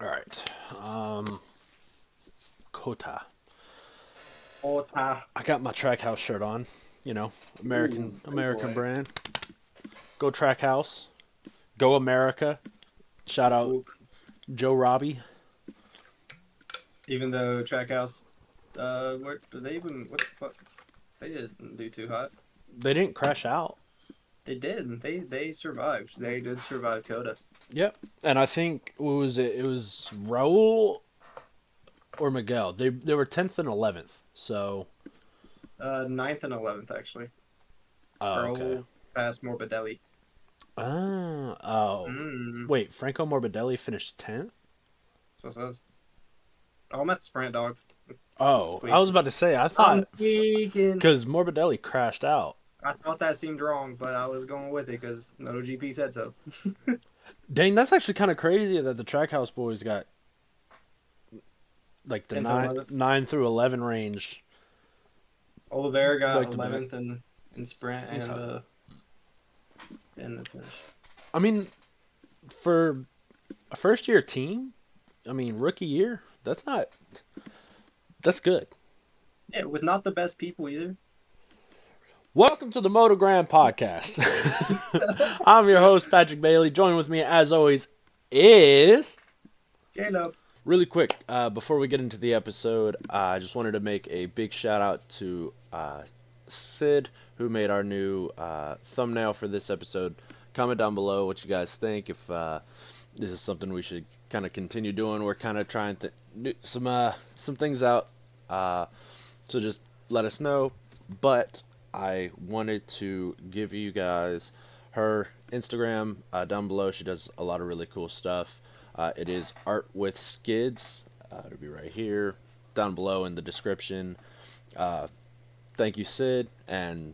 All right. COTA. COTA. I got my Trackhouse shirt on. American Ooh, oh American boy. brand. Go Trackhouse. Go America. Shout Whoop, out whoop. Joe Robbie. Even though Trackhouse, where did they even? What the fuck? They didn't do too hot. They didn't crash out. They did. They survived. They did survive COTA. Yep. And I think what was it? It was Raul or Miguel. They were 10th and 11th. So, Ninth and 11th actually. oh, okay. Raul passed Morbidelli. Oh. Mm. Wait, Franco Morbidelli finished 10th? So it says. Oh, I'm at the sprint dog. Oh, I was Tweaking. about to say I I'm thought tweaking. because Morbidelli crashed out. I thought that seemed wrong, but I was going with it because MotoGP said so. Dang, that's actually kind of crazy that the Trackhouse boys got like the 10th and nine 11th. nine through 11 range Oliveira got back to back. 11th in sprint Okay. and the finish. I mean, for a first year team, I mean rookie year, that's good. Yeah, with not the best people either. Welcome to the MotoGrandPodcast. I'm your host Patrick Bailey. Joining with me as always is Caleb. really quick, before we get into the episode, I just wanted to make a big shout out to Sid, who made our new thumbnail for this episode. Comment down below what you guys think. If this is something we should kind of continue doing, we're kind of trying to do some things out. So just let us know. But I wanted to give you guys her Instagram down below. She does a lot of really cool stuff. It is Art with Skids. It'll be right here, down below in the description. Uh, Thank you, Sid, and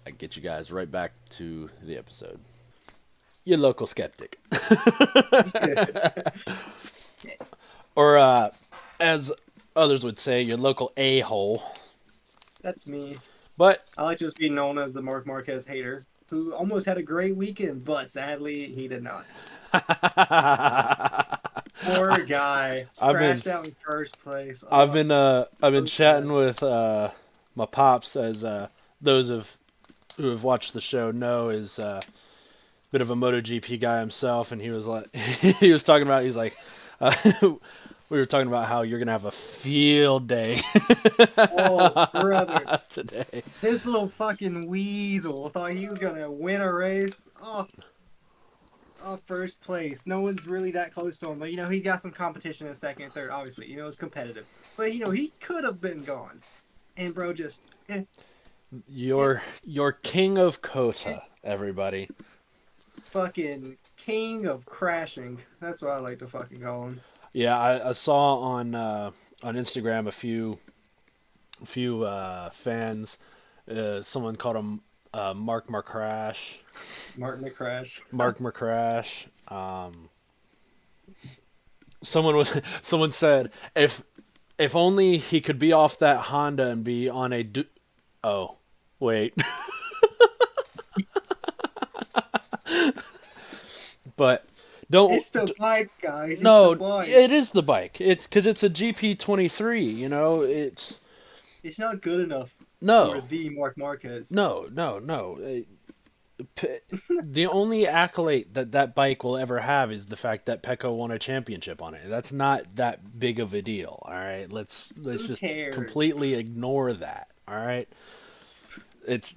I get you guys right back to the episode. Your local skeptic, or as others would say, your local a-hole. That's me. But I like to just be known as the Mark Marquez hater, who almost had a great weekend, but sadly he did not. Poor guy. I've been Crashed out in first place. I've Oh, been I've been so sad. chatting with my pops, as those of who have watched the show know, is a bit of a MotoGP guy himself, and he was like, he was talking about, he's like, uh, we were talking about how you're gonna have a field day Oh, brother. today. This little fucking weasel thought he was gonna win a race. Oh, first place. No one's really that close to him, but he's got some competition in second and third. Obviously, it's competitive. But he could have been gone, and bro just eh, Your king of eh, COTA, everybody. fucking king of crashing. That's what I like to fucking call him. Yeah, I saw on Instagram a few fans. Someone called him Mark Marcrash. Martin McCrash. Mark McCrash. Someone said if only he could be off that Honda and be on a oh wait, but don't It's the bike, guys. It's the no, bike. it is the bike. It's because it's a GP23. It's It's not good enough for no, the Mark Marquez. no. The only accolade that bike will ever have is the fact that Pecco won a championship on it. That's not that big of a deal. All right, let's Who just cares? completely ignore that. All right, it's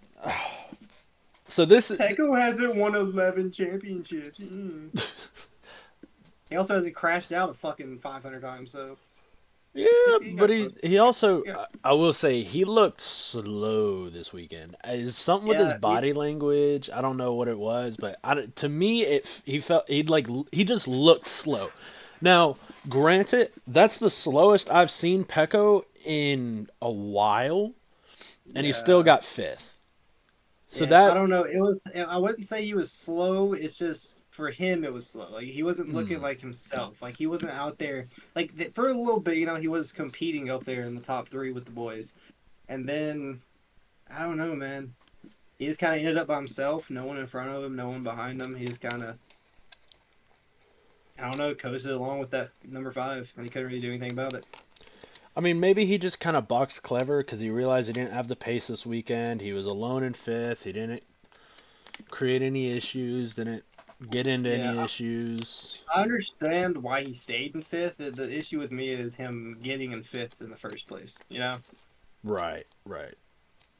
so this. Pecco hasn't won 11 championships. He also hasn't crashed out a fucking 500 times, so Yeah, he but got he also, yeah, I will say, he looked slow this weekend. Is something with his yeah. body language? I don't know what it was, but to me, he felt he just looked slow. Now, granted, that's the slowest I've seen Pecco in a while, and he still Yeah. got fifth. So Yeah, I that, don't know. It was. I wouldn't say he was slow. It's just for him, it was slow. Like he wasn't looking hmm, like himself. Like he wasn't out there. Like for a little bit, he was competing up there in the top three with the boys, and then I don't know, man. He just kind of ended up by himself. No one in front of him. No one behind him. He just kind of. I don't know, coasted along with that number 5, and he couldn't really do anything about it. I mean, maybe he just kind of boxed clever because he realized he didn't have the pace this weekend. He was alone in fifth. He didn't create any issues, didn't get into Yeah, any issues. I understand why he stayed in 5th. The issue with me is him getting in 5th in the first place. You know, Right, right.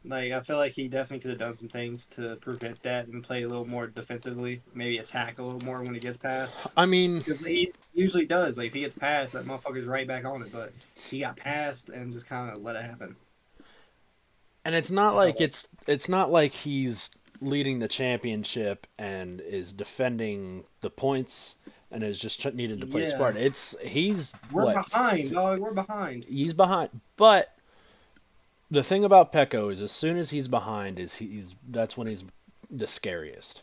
like I feel like he definitely could have done some things to prevent that and play a little more defensively. Maybe attack a little more when he gets past. I mean, Because he usually does. Like if he gets past, that motherfucker's right back on it. But he got past and just kind of let it happen. and it's not I felt like like, it's not like he's leading the championship and is defending the points and is just needed to play yeah, smart. It's he's we're what behind, dog. We're behind. he's behind, but the thing about Pecco is, as soon as he's behind, is he's that's when he's the scariest.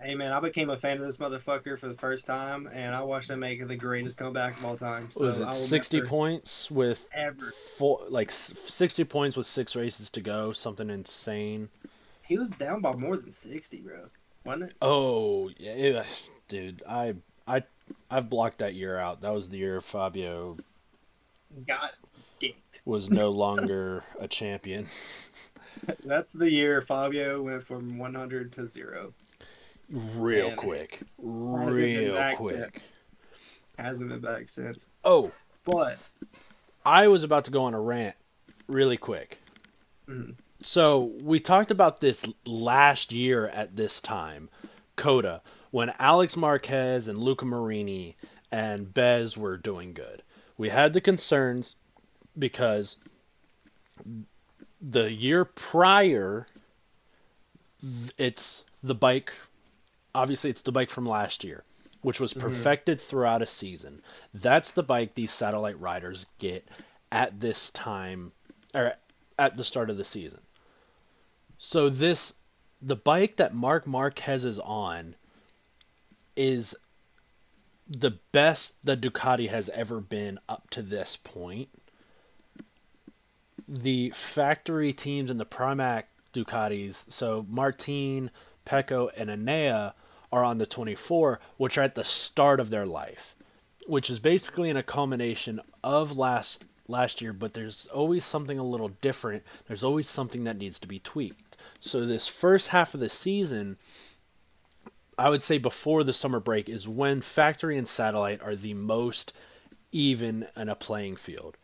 Hey man, I became a fan of this motherfucker for the first time, and I watched him make the greatest comeback of all time. Was So it I will 60 never, points with ever. 60 points with 6 races to go? Something insane. He was down by more than 60, bro. Wasn't it? Oh yeah, dude. I I've blocked that year out. That was the year Fabio Got dicked. was no longer a champion. That's the year Fabio went from 100 to 0. Real And quick. hasn't been Real back quick. since. Hasn't been back since. Oh, But, I was about to go on a rant really quick. mm, So, we talked about this last year at this time, COTA, when Alex Marquez and Luca Marini and Bez were doing good. We had the concerns because the year prior, it's the bike, obviously, it's the bike from last year, which was perfected throughout a season. That's the bike these satellite riders get at this time, or at the start of the season. So the bike that Mark Marquez is on is the best that Ducati has ever been up to this point. The factory teams and the Pramac Ducatis, so Martin, Pecco, and Enea are on the 24, which are at the start of their life, which is basically in a culmination of last year, but there's always something a little different. There's always something that needs to be tweaked. So this first half of the season, I would say before the summer break, is when factory and satellite are the most even in a playing field.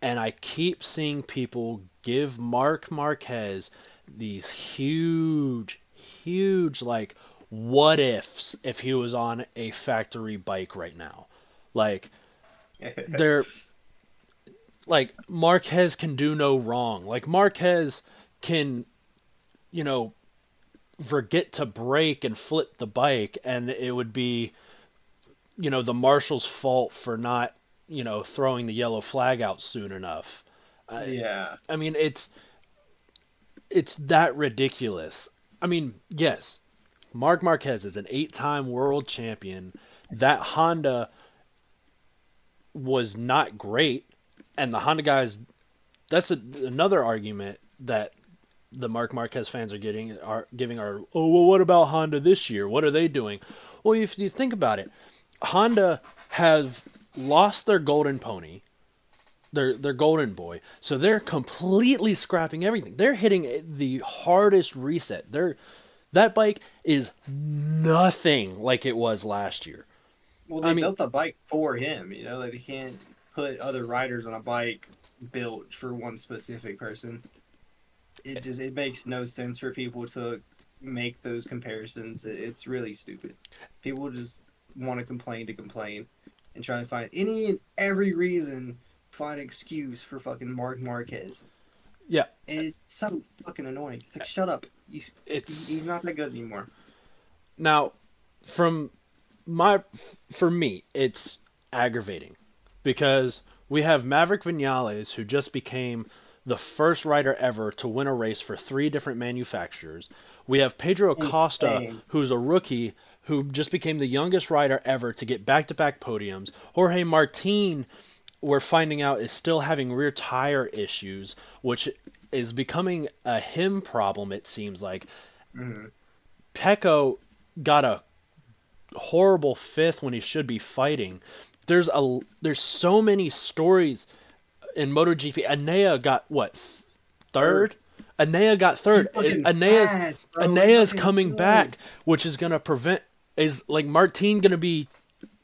And I keep seeing people give Mark Marquez these huge, huge, like, what ifs if he was on a factory bike right now. Like, they're, like, Marquez can do no wrong. Like, Marquez can, you know, forget to brake and flip the bike, and it would be, the marshal's fault for not, throwing the yellow flag out soon enough. I, yeah. I mean, it's that ridiculous. I mean, yes, Mark Marquez is an 8-time world champion. That Honda was not great, and the Honda guys. That's another argument that the Mark Marquez fans are giving oh, well, what about Honda this year? What are they doing? Well, if you think about it, Honda have lost their golden pony, their golden boy, so they're completely scrapping everything. They're hitting the hardest reset. That bike is nothing like it was last year. Well, I they mean, built the bike for him. You know, like they can't put other riders on a bike built for one specific person. It makes no sense for people to make those comparisons. It's really stupid. People just want to complain and try to find any and every reason, find an excuse for fucking Mark Marquez. yeah, And it's so fucking annoying. It's like, shut up. it's He's not that good anymore. now from for me, it's aggravating because we have Maverick Vinales, who just became the first rider ever to win a race for 3 different manufacturers. We have Pedro Acosta, Insane. who's a rookie who just became the youngest rider ever to get back-to-back podiums. Jorge Martin, we're finding out, is still having rear tire issues, which is becoming a him problem, it seems like. Mm-hmm. Pecco got a horrible fifth when he should be fighting. There's so many stories in MotoGP. Anea got what, third? Anea got third. He's fucking Anea's fast, bro. He's Anea's fucking coming good. back, which is gonna prevent, is like Martin gonna be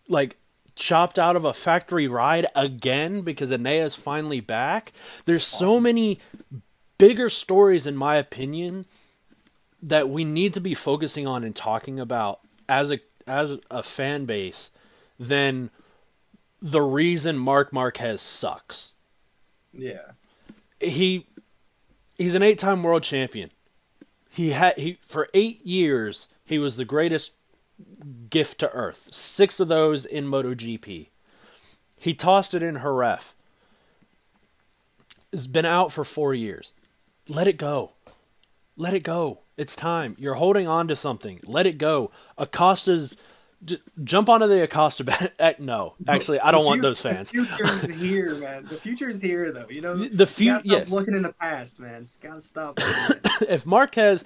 like chopped out of a factory ride again because Anea's finally back. There's so many bigger stories, in my opinion, that we need to be focusing on and talking about as a fan base than the reason Marc Marquez sucks. Yeah. He's an 8-time world champion. He for 8 years he was the greatest gift to Earth. 6 of those in MotoGP. He tossed it in Jerez. It's been out for 4 years. Let it go. Let it go. It's time. You're holding on to something. Let it go. Acosta's... jump onto the Acosta... no, actually, I don't want those fans. The future is here, man. The future is here, though. You know, The future... you gotta stop looking in the past, man. You gotta stop looking at it. If Marquez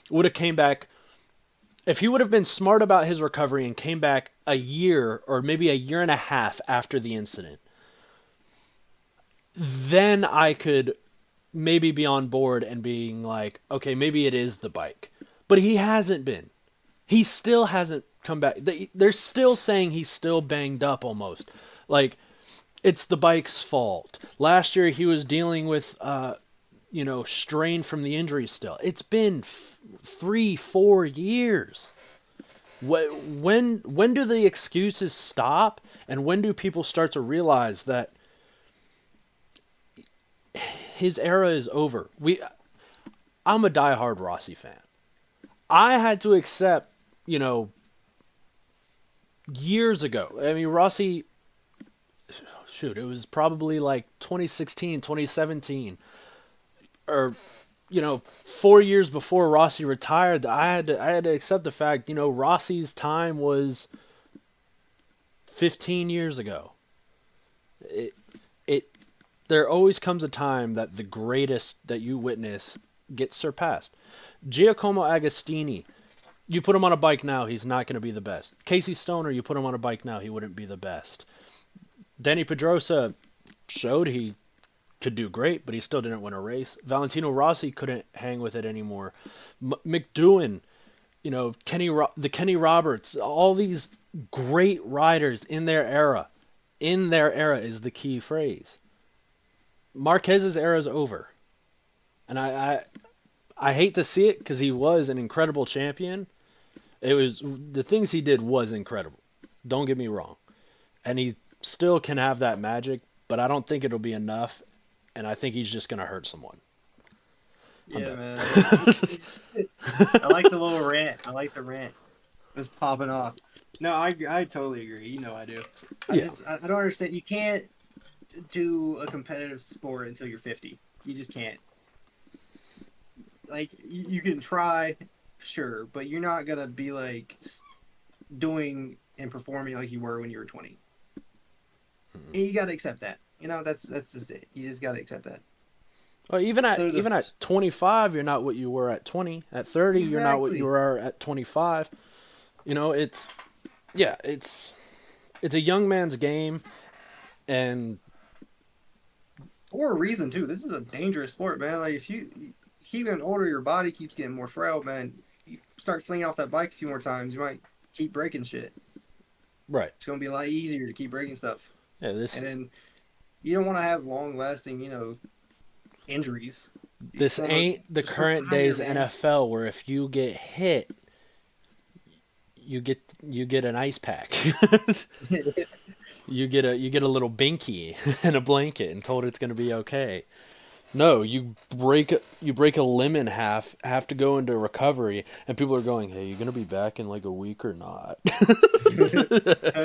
would have came back... If he would have been smart about his recovery and came back a year or maybe a year and a half after the incident, then I could maybe be on board and being like, okay, maybe it is the bike. But he hasn't been. He still hasn't come back. They're still saying he's still banged up almost. Like, it's the bike's fault. Last year he was dealing with, strain from the injury still. It's been 3-4 years. When do the excuses stop? And when do people start to realize that his era is over? I'm a diehard Rossi fan. I had to accept, years ago. I mean, Rossi, shoot, it was probably like 2016, 2017, or 4 years before Rossi retired. I had to accept the fact, Rossi's time was 15 years ago. There always comes a time that the greatest that you witness gets surpassed. Giacomo Agostini, you put him on a bike now, he's not going to be the best. Casey Stoner, you put him on a bike now, he wouldn't be the best. Danny Pedrosa showed he could do great, but he still didn't win a race. Valentino Rossi couldn't hang with it anymore. McDoohan, Kenny Roberts, all these great riders in their era. In their era is the key phrase. Marquez's era is over. And I hate to see it because he was an incredible champion. The things he did was incredible. Don't get me wrong. And he still can have that magic, but I don't think it'll be enough. And I think he's just going to hurt someone. Yeah, man. I like the little rant. I like the rant. It's popping off. No, I totally agree. I do. I don't understand. You can't do a competitive sport until you're 50. You just can't. Like, you can try, sure, but you're not going to be, like, doing and performing like you were when you were 20. And you got to accept that. That's just it. You just got to accept that. Well, even at 25, you're not what you were at 20. At 30, Exactly. You're not what you were at 25. It's a young man's game, and for a reason too. This is a dangerous sport, man. Like, if you keep getting older, your body keeps getting more frail, man. You start flinging off that bike a few more times, you might keep breaking shit. right. It's gonna be a lot easier to keep breaking stuff. Yeah, And then you don't want to have long-lasting, injuries. This ain't the current days NFL where if you get hit, you get an ice pack. You get a little binky and a blanket and told it's going to be okay. No, you break a limb in half, have to go into recovery, and people are going, "Hey, you going to be back in like a week or not?"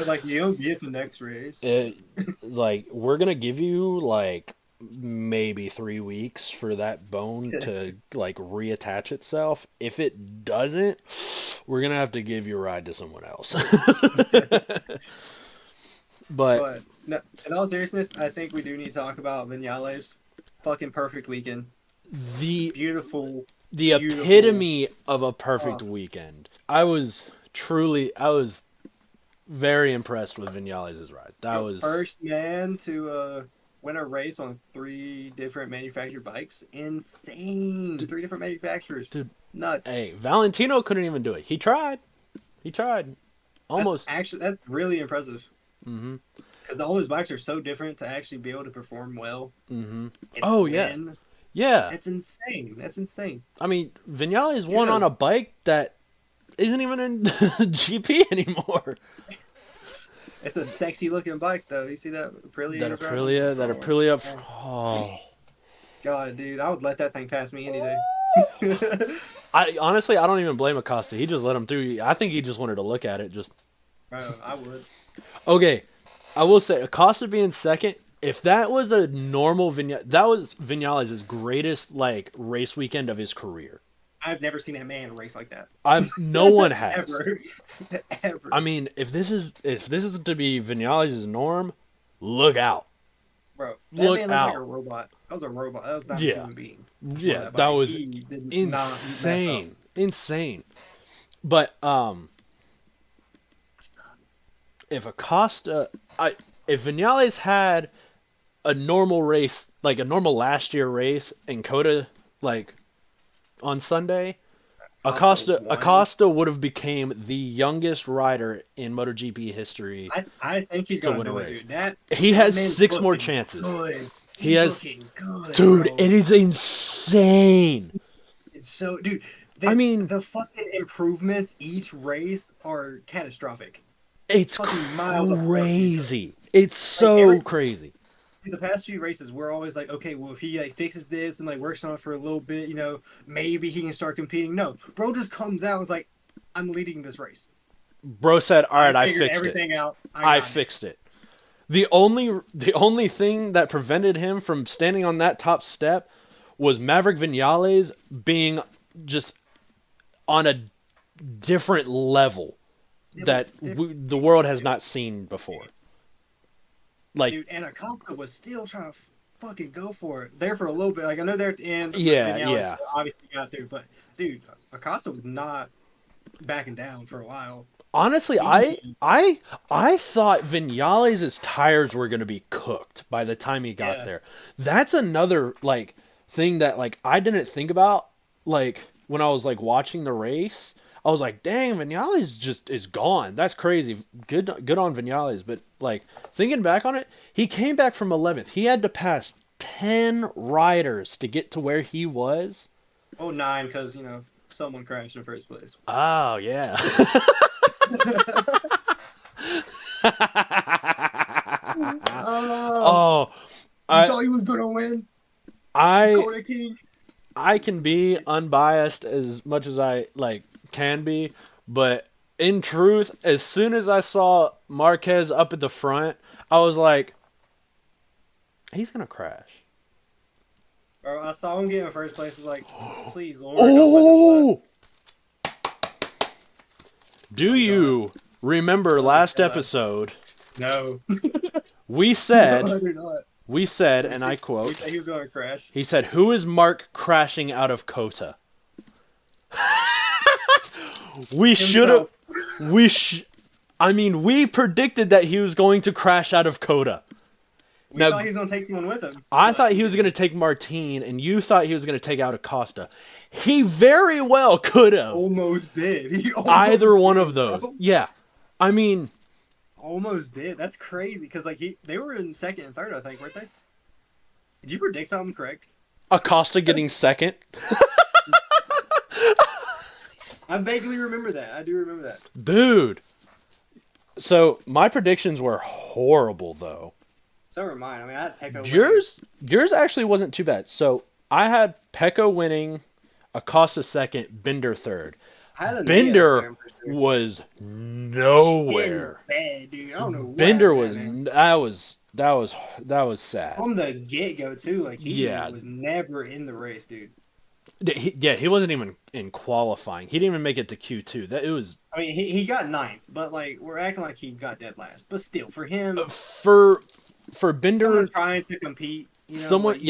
Like, you'll be at the next race. Like, we're going to give you like maybe 3 weeks for that bone to like reattach itself. If it doesn't, we're going to have to give you a ride to someone else. But no, in all seriousness, I think we do need to talk about Vinales. Fucking perfect weekend. the Beautiful. epitome of a perfect weekend. I was very impressed with Vinales' ride. That was first man to win a race on 3 different manufactured bikes. Insane. dude, 3 different manufacturers. dude. Nuts. Hey, Valentino couldn't even do it. He tried. He tried. Almost. That's really impressive. Mm-hmm. Because all those bikes are so different to actually be able to perform well. Mm-hmm. And Oh win. yeah. Yeah. That's insane. That's insane. I mean, Vinales won on a bike that isn't even in GP anymore. It's a sexy looking bike though. You see that Aprilia? That Aprilia. Oh. God, dude, I would let that thing pass me any day. I honestly, I don't even blame Acosta. He just let him through. I think he just wanted to look at it. Just. I would. Okay, I will say Acosta being second. If that was a normal that was Vinales' greatest like race weekend of his career. I've never seen a man race like that. No one has. Ever. I mean, if this is to be Vinales' norm, look out. Bro, that look man out. Like a robot. That was a robot. That was not a human being. Yeah, that was insane. Insane. But if Acosta if Vinales had a normal race, like a normal last year race in COTA, like on Sunday, Acosta would have became the youngest rider in MotoGP history. I think he's going to win a race. He has 6 more chances. Good. He has, good, dude. bro. It is insane. It's so, dude. The fucking improvements each race are catastrophic. It's crazy. It's so crazy. The past few races, we're always like, okay, well, if he like fixes this and like works on it for a little bit, maybe he can start competing. No, bro just comes out and is like, I'm leading this race. Bro said, all right, I fixed everything it. Out. I fixed it. The only thing that prevented him from standing on that top step was Maverick Vinales being just on a different level that the world has not seen before. Like, dude, and Acosta was still trying to fucking go for it there for a little bit. Like, I know they're at the end. Yeah. Obviously got through, but dude, Acosta was not backing down for a while. Honestly, I thought Vinales' tires were going to be cooked by the time he got there. That's another like thing that like I didn't think about like when I was like watching the race. I was like, dang, Vinales just is gone. That's crazy. Good on Vinales. But like thinking back on it, he came back from 11th. He had to pass 10 riders to get to where he was. Oh, 9, because someone crashed in first place. Oh yeah. I thought he was gonna win. I can be unbiased as much as I like can be, but in truth, as soon as I saw Marquez up at the front, I was like, he's gonna crash. Bro, I saw him get in first place. I was like, please, Lord. Oh! Do you remember last episode? No. We said, no, I do not. And I quote, He said he was going to crash. He said, "Who is Mark crashing out of COTA?" We should have. We predicted that he was going to crash out of COTA. We thought he was going to take someone with him. I thought he was going to take Martin, and you thought he was going to take out Acosta. He very well could have. Almost did. Either one of those. Bro. Yeah. I mean... Almost did. That's crazy, because like they were in second and third, I think, weren't they? Did you predict something correct? Acosta getting second? I vaguely remember that. I do remember that. Dude. So, my predictions were horrible, though. So were mine. I mean, I had Pecco Yours actually wasn't too bad. So, I had Pecco winning, Acosta second, Binder third. Binder was nowhere. Bad, dude. I don't know. Binder was that was sad. From the get go too, like he was never in the race, dude. He wasn't even in qualifying. He didn't even make it to Q2. I mean, he got 9th, but like we're acting like he got dead last. But still, for him, for Binder, someone trying to compete. Someone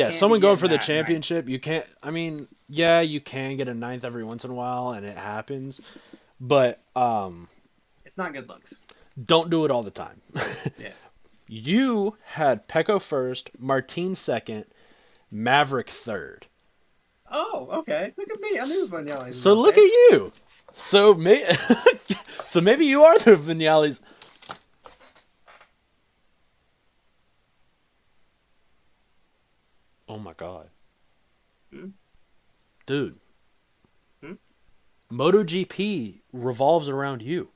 going for the championship. Right. You can't. I mean, yeah, you can get a 9th every once in a while, and it happens. But it's not good looks. Don't do it all the time. Yeah. You had Pecco first, Martin second, Maverick third. Oh, okay. Look at me. I knew Vinales was So up look at there. you. So so maybe you are the Vinales. Oh my god. Hmm? Dude, Hmm? MotoGP revolves around you.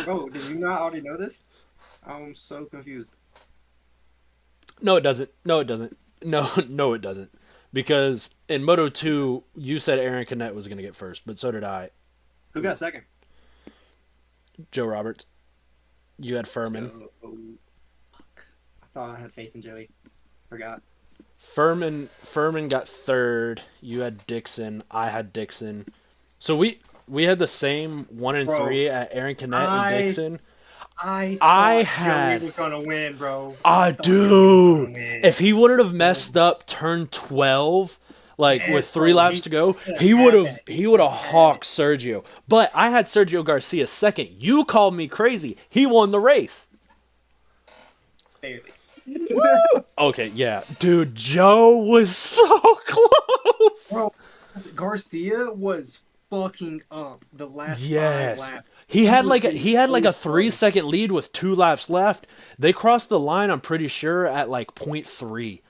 Bro, did you not already know this? I'm so confused. No, it doesn't. No, it doesn't. No, no, it doesn't. Because in Moto 2, you said Aaron Canet was going to get first, but so did I. Who got second? Joe Roberts. You had Furman. Joe. I thought I had faith in Joey. Forgot. Furman got third. You had Dixon. I had Dixon. So we had the same 1 and Bro, 3 at Aaron Canet and I Dixon. I I thought had Joey was gonna win, bro. I Ah, thought Joey was dude. gonna win. If he wouldn't have Bro. messed up turn 12, like with Yes, 3 bro. laps He to go, could he have would had have that. he would have Had hawked it. Sergio. But I had Sergio Garcia second. You called me crazy. He won the race. Barely. Okay, yeah. Dude, Joe was so close. Bro, Garcia was fucking up the last 5 Yes. laps. He had was like a, getting he had like a so 3-second lead with 2 laps left. They crossed the line, I'm pretty sure, at like 0.3.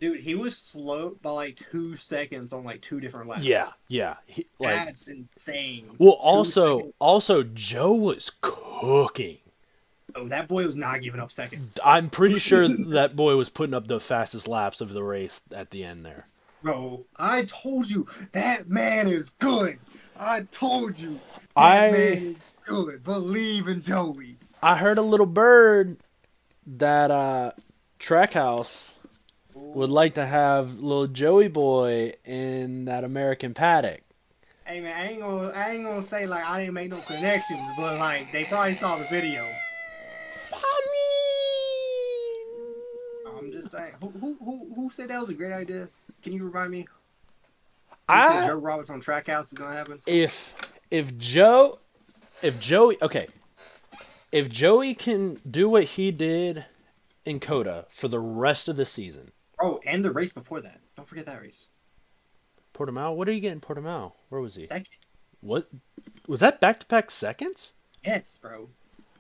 Dude, he was slow by like 2 seconds on like 2 different laps. Yeah, yeah. That's insane. Well, 2 also, seconds. also Joe was cooking. Oh, that boy was not giving up second. I'm pretty sure that boy was putting up the fastest laps of the race at the end there. Bro, I told you that man is good. I told you that man I is good. Believe in Joey. I heard a little bird that Trackhouse would like to have little Joey boy in that American paddock. Hey man, I ain't gonna say like I didn't make no connections, but like they probably saw the video. I'm just saying. Who said that was a great idea? Can you remind me? Who said Joe Roberts on Trackhouse is gonna happen? If Joey if Joey can do what he did in COTA for the rest of the season. Oh, and the race before that. Don't forget that race. Portimao? What did he get in Portimao? Where was he? Second. What was that back-to-back seconds? Yes, bro.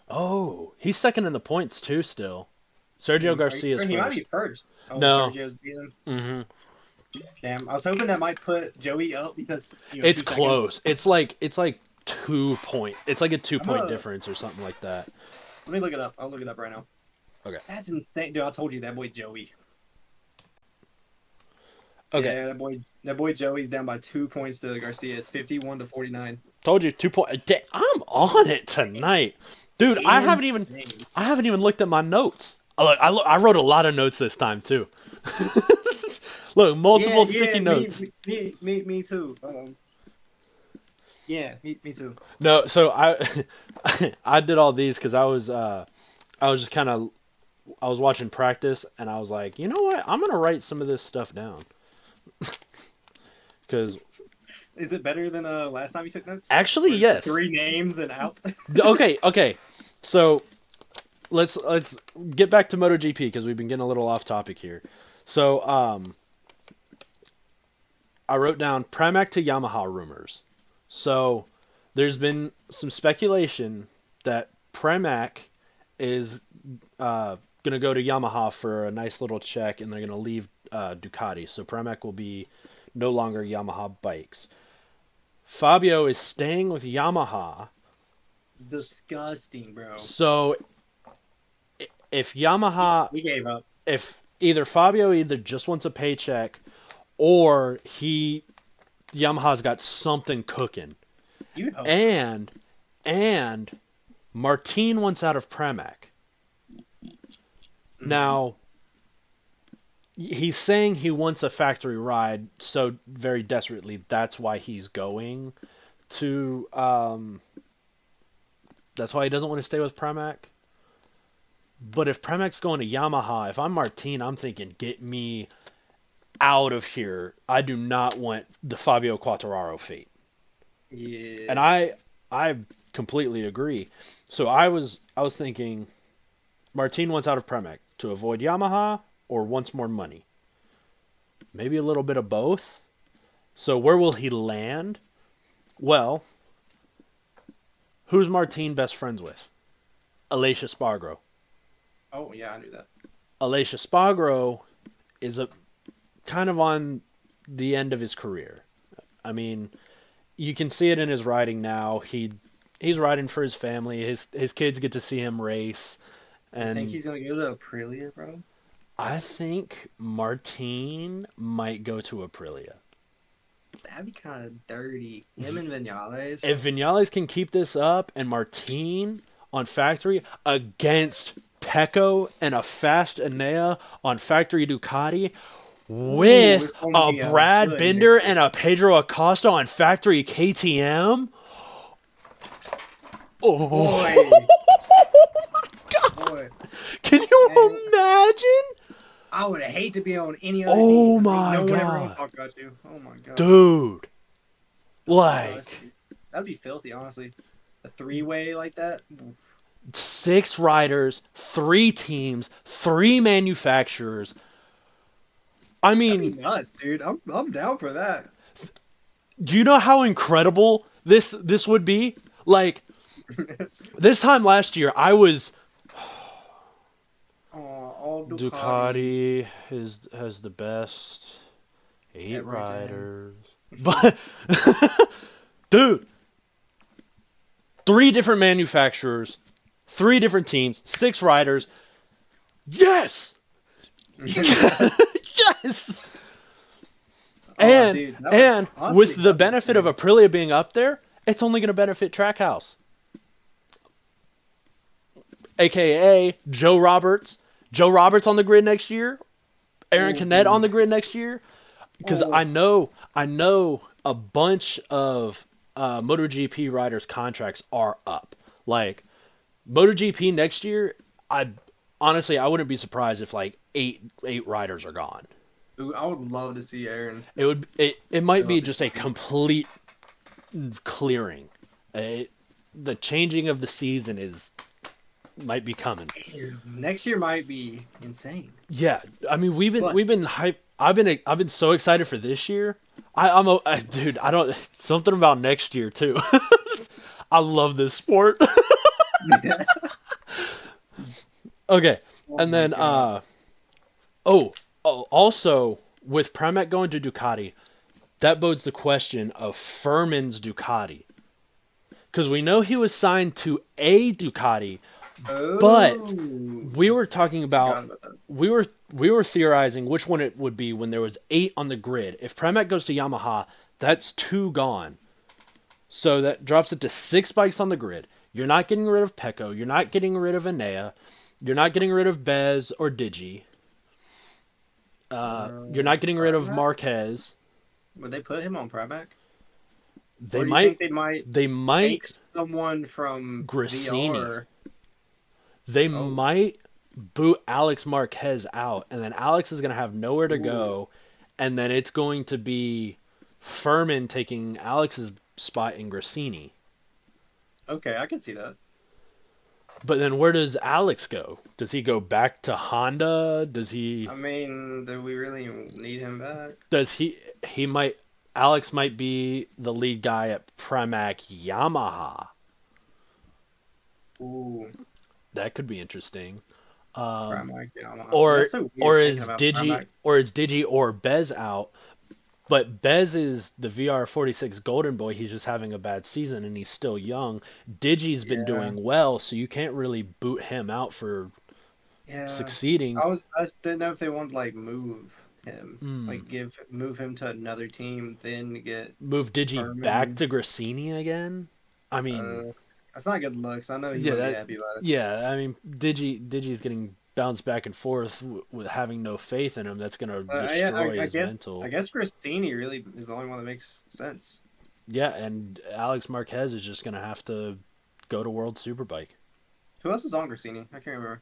Oh, he's second in the points too. Still, Sergio Garcia's He might first. be first. Oh, No. Sergio's beating. Mm-hmm. Damn, I was hoping that might put Joey up because It's 2 seconds. close. It's like 2 point. It's like a 2 point gonna- difference or something like that. Let me look it up. I'll look it up right now. Okay. That's insane, dude. I told you that boy Joey. Okay. Yeah, that boy Joey's down by 2 points to Garcia. It's 51-49. Told you 2 point. I'm on it tonight, dude. I haven't even looked at my notes. Look, I wrote a lot of notes this time too. Look, multiple sticky notes. Me too. Yeah, me too. No, so I did all these because I was just kind of I was watching practice and I was like, you know what, I'm gonna write some of this stuff down. Because Is it better than last time you took notes? actually, Where it's yes. 3 names and out. Okay. So let's get back to MotoGP because we've been getting a little off topic here. So I wrote down Pramac to Yamaha rumors. So there's been some speculation that Pramac is going to go to Yamaha for a nice little check, and they're going to leave Ducati. So Pramac will be no longer Yamaha bikes. Fabio is staying with Yamaha. Disgusting, bro. So if Yamaha, We gave up. if either Fabio either just wants a paycheck or Yamaha's got something cooking. You hope. And Martin wants out of Pramac. Now, he's saying he wants a factory ride so very desperately. That's why he's going to. That's why he doesn't want to stay with Pramac. But if Pramac's going to Yamaha, if I'm Martin, I'm thinking, get me out of here. I do not want the Fabio Quartararo fate. Yeah. And completely agree. So I was thinking Martin wants out of Premac to avoid Yamaha or wants more money. Maybe a little bit of both. So where will he land? Well, who's Martin best friends with? Alicia Spargo. Oh yeah, I knew that. Alicia Spargo is a kind of on the end of his career. I mean, you can see it in his riding now. He's riding for his family. His kids get to see him race, You think and he's gonna go to Aprilia, bro? I think Martin might go to Aprilia. That'd be kind of dirty. Him and Vinales. If Vinales can keep this up and Martin on factory against Pecco and a fast Enea on factory Ducati with it's gonna a be a Brad good Binder mixture. and a Pedro Acosta on factory KTM. Oh, Boy, can you man, imagine? I would hate to be on any other Oh team. my no one ever God. gonna talk about you. Oh my god, Dude. No, Like, that'd be filthy, honestly. A three-way like that. 6 riders, 3 teams, 3 manufacturers. I That'd be mean, nuts, dude. I'm down for that. do you know how incredible this would be? Like, this time last year, I was All Ducati has the best 8 Every riders. But dude, 3 different manufacturers, 3 different teams, 6 riders. Yes. Yes. And dude, that would and honestly with the that'd be benefit of great. Aprilia being up there, it's only going to benefit Trackhouse, aka Joe Roberts. Joe Roberts on the grid next year. Aaron Oh, Canet on dude. the grid next year. Because Oh. I know a bunch of MotoGP riders' contracts are up. Like MotoGP next year, I honestly I wouldn't be surprised if like eight riders are gone. Dude, I would love to see Aaron. It might be love just a complete clearing. The changing of the season might be coming. Next year might be insane. Yeah, I mean But- we've been hype. I've been so excited for this year. Dude. I don't something about next year too. I love this sport. Okay, and then also with Pramac going to Ducati, that bodes the question of Furman's Ducati, because we know he was signed to a Ducati, but we were talking Forgot about about that. we were theorizing which one it would be when there was 8 on the grid. If Pramac goes to Yamaha, that's 2 gone. So that drops it to 6 bikes on the grid. You're not getting rid of Pecco. You're not getting rid of Enea. You're not getting rid of Bez or Digi. You're not getting rid of Pramac? Marquez. Would they put him on Pramac? They Or do you might. think they might They take might. someone from Grassini. VR? They Oh. might boot Alex Marquez out, and then Alex is going to have nowhere to Ooh. go, and then it's going to be Furman taking Alex's spot in Grassini. Okay, I can see that. But then where does Alex go? Does he go back to Honda? Does he? I mean, do we really need him back? Does he might Alex might be the lead guy at Pramac Yamaha. Ooh, That could be interesting. Pramac, yeah, Or that's so weird or thinking is about Digi Pramac. or is Digi or Bez out? But Bez is the VR46 Golden Boy. He's just having a bad season and he's still young. Digi's been Yeah. doing well, so you can't really boot him out for Yeah, succeeding. I just didn't know if they wanted to like move him, Hmm. like move him to another team, then get. Move Digi Furman. back to Grassini again? I mean, That's not good looks. I know he's Yeah, gonna be that- happy about it. yeah, I mean Digi's getting bounced back and forth with having no faith in him. That's going to destroy his mental. I guess Grassini really is the only one that makes sense. Yeah, and Alex Marquez is just going to have to go to World Superbike. Who else is on Grassini? I can't remember.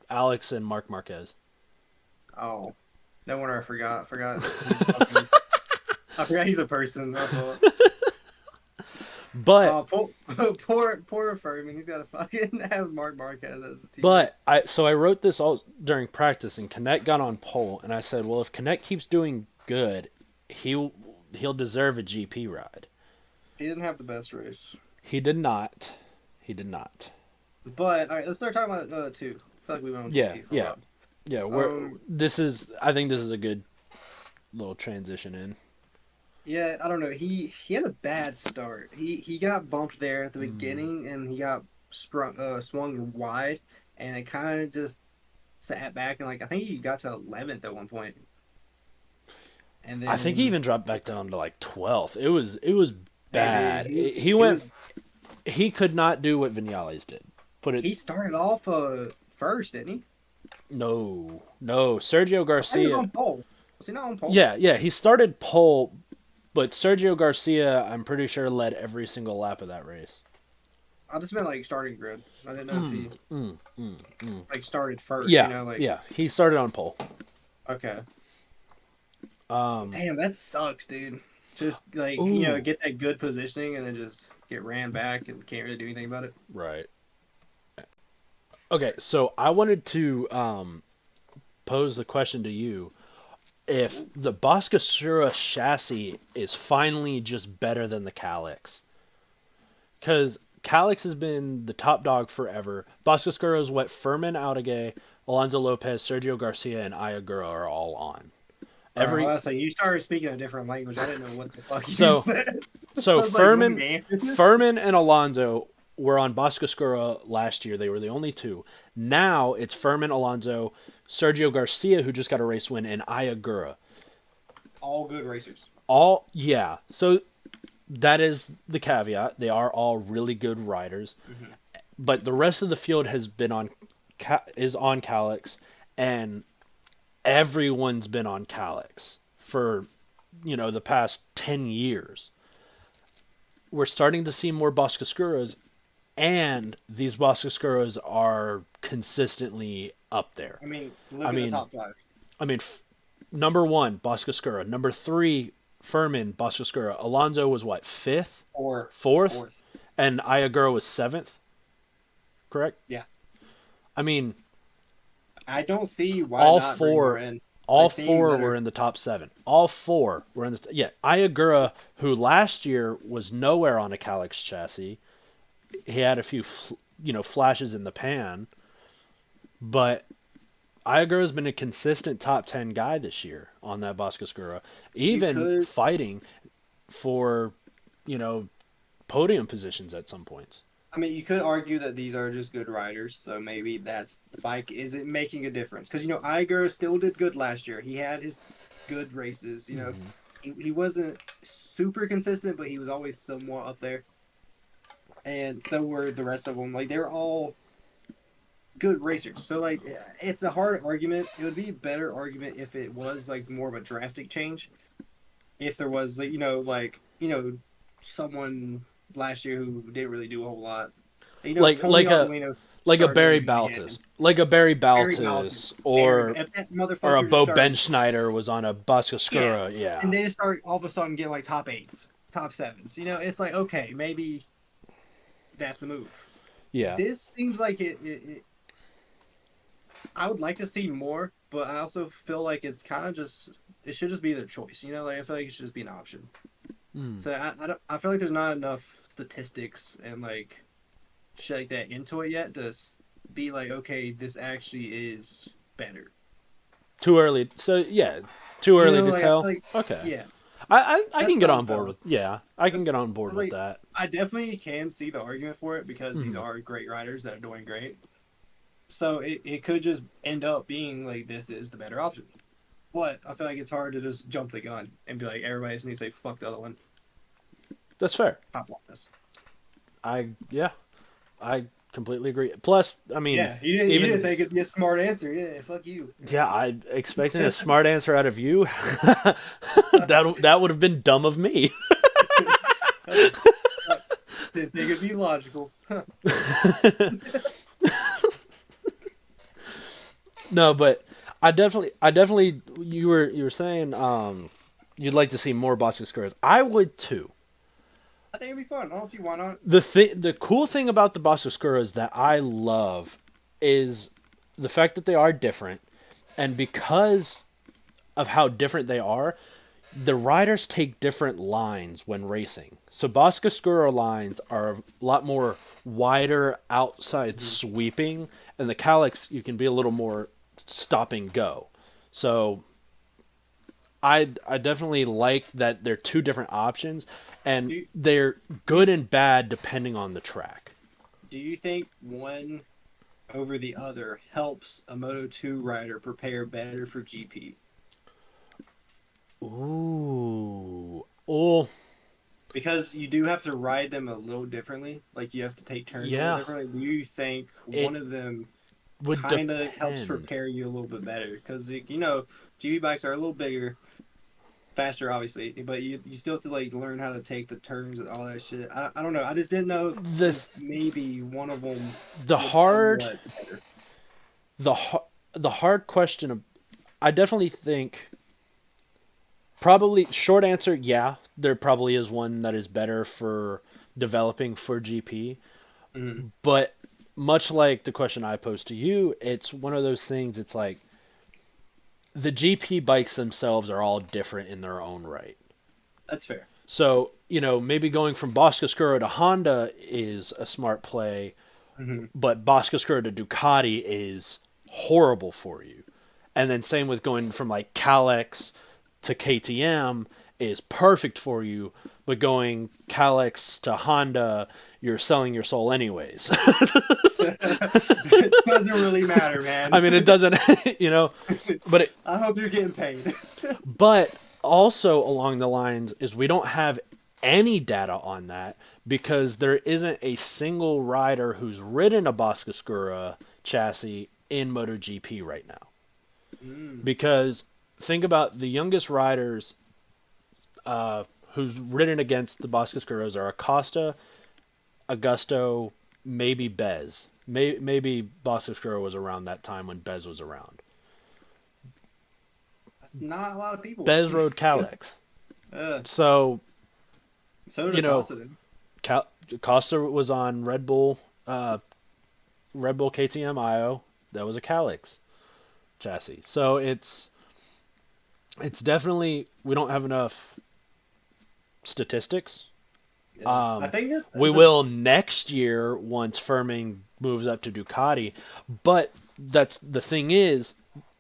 Alex and Mark Marquez. Oh, no wonder I forgot. I forgot he's a person. I thought. But Poor Furman. He's got to fucking have Mark Marquez as his teammate. I wrote this all during practice, and Connect got on pole, and I said, well, if Connect keeps doing good, he'll deserve a GP ride. He didn't have the best race. He did not. He did not. But all right, let's start talking about two. I feel like we went on Yeah, GP for a yeah, while. yeah. I think this is a good little transition in. Yeah, I don't know. He had a bad start. He got bumped there at the beginning, and he got swung wide, and it kind of just sat back, and like I think he got to 11th at one point. And then I think he even dropped back down to like 12th. It was bad. He could not do what Vinales did. He started off first, didn't he? No. Sergio Garcia. He was on pole. Was he not on pole? Yeah. He started pole, but Sergio Garcia, I'm pretty sure, led every single lap of that race. I just meant like starting grid. I didn't know if he like started first. Yeah, yeah. He started on pole. Okay. Damn, that sucks, dude. Just like get that good positioning and then just get ran back and can't really do anything about it. Right. Okay, so I wanted to pose the question to you: if the Boscosura chassis is finally just better than the Calyx, because Calyx has been the top dog forever. Boscosura is what Furman Aldegué, Alonso Lopez, Sergio Garcia, and Ayagura are all on. You started speaking a different language. I didn't know what the fuck you said. So Furman and Alonso were on Boscosura last year. They were the only two. Now it's Furman, Alonso, Sergio Garcia, who just got a race win, and Ayagura. All good racers. Yeah. So that is the caveat. They are all really good riders. Mm-hmm. But the rest of the field has been is on Calyx, and everyone's been on Calyx for the past 10 years. We're starting to see more Boscoscuras, and these Boscoscuras are consistently up there. Look at the top five. Number 1, Boscoscura. Number 3, Furman, Boscoscura. Alonso was what, 5th? Fourth? And Ayagura was 7th? Correct? Yeah. I don't see why all not four. In. All four were in the top 7. All 4 were in the... Yeah, Ayagura, who last year was nowhere on a Calyx chassis, he had a few, flashes in the pan, but Ayagura's been a consistent top 10 guy this year on that Boscoscura, even fighting for, podium positions at some points. You could argue that these are just good riders, so maybe the bike isn't making a difference. Because, Ayagura still did good last year. He had his good races. He wasn't super consistent, but he was always somewhat up there. And so were the rest of them. They were all good racers. So, it's a hard argument. It would be a better argument if it was, more of a drastic change. If there was, someone last year who didn't really do a whole lot. Like a Barry Baltus. Like a Barry Baltus or a Bo Benschneider was on a Boscoscura, yeah. And they just start all of a sudden getting top 8s, top 7s. It's okay, maybe that's a move. Yeah. This seems like it I would like to see more, but I also feel like it's kind of just it should just be their choice. I feel like it should just be an option. So I feel like there's not enough statistics and shit like that into it yet to be okay, this actually is better. Too early. So yeah, too early to tell. Okay. Yeah. I can get on board with get on board with that. I definitely can see the argument for it because these are great riders that are doing great. So it could just end up being this is the better option. But I feel like it's hard to just jump the gun and be everybody just needs to say fuck the other one. That's fair. Pop on this. I completely agree. Plus, you didn't think it'd be a smart answer. Yeah, fuck you. Yeah, I expecting a smart answer out of you. that would have been dumb of me. Didn't think it'd be logical. No, but I definitely you were saying you'd like to see more Boscoscuras. I would too. I think it'd be fun. I don't see why not. The cool thing about the Boscoscuras that I love is the fact that they are different, and because of how different they are, the riders take different lines when racing. So Boscoscuro lines are a lot more wider outside Mhm. sweeping, and the Calyx you can be a little more stop and go. So I definitely like that they're two different options, and Do you, they're do you good and bad depending on the track. do you think one over the other helps a Moto 2 rider prepare better for GP? Ooh, oh Because you do have to ride them a little differently. Like you have to take turns a little yeah, differently. Do you think it one of them would kind of helps depend. prepare you a little bit better? Because GP bikes are a little bigger, faster, obviously, but you still have to like learn how to take the turns and all that shit. I don't know. I just didn't know the if maybe one of them the would hard somewhat better. the the hard question of, I definitely think, probably short answer, yeah, there probably is one that is better for developing for GP. Mm-hmm. But much like the question I posed to you, it's one of those things. It's like the GP bikes themselves are all different in their own right. That's fair. So, maybe going from Boscoscuro to Honda is a smart play, Mm-hmm. but Boscoscuro to Ducati is horrible for you. And then same with going from like Kalex to KTM is perfect for you, but going Kalex to Honda, you're selling your soul anyways. It doesn't really matter, I man. mean, it doesn't, but I hope you're getting paid. but also along the lines is we don't have any data on that because there isn't a single rider who's ridden a Boscoscura chassis in MotoGP right now. Mm, Because think about the youngest riders who's ridden against the Boscoscuros are Acosta, Augusto, maybe Bez. Maybe Boscoscuro was around that time when Bez was around. that's not a lot of people. Bez rode Kalex. uh, So, so did you know, Acosta then. Costa was on Red Bull KTM IO. That was a Calyx chassis. So it's definitely, we don't have enough statistics. Yeah, I think We that will next year once Furman moves up to Ducati. But that's the thing is,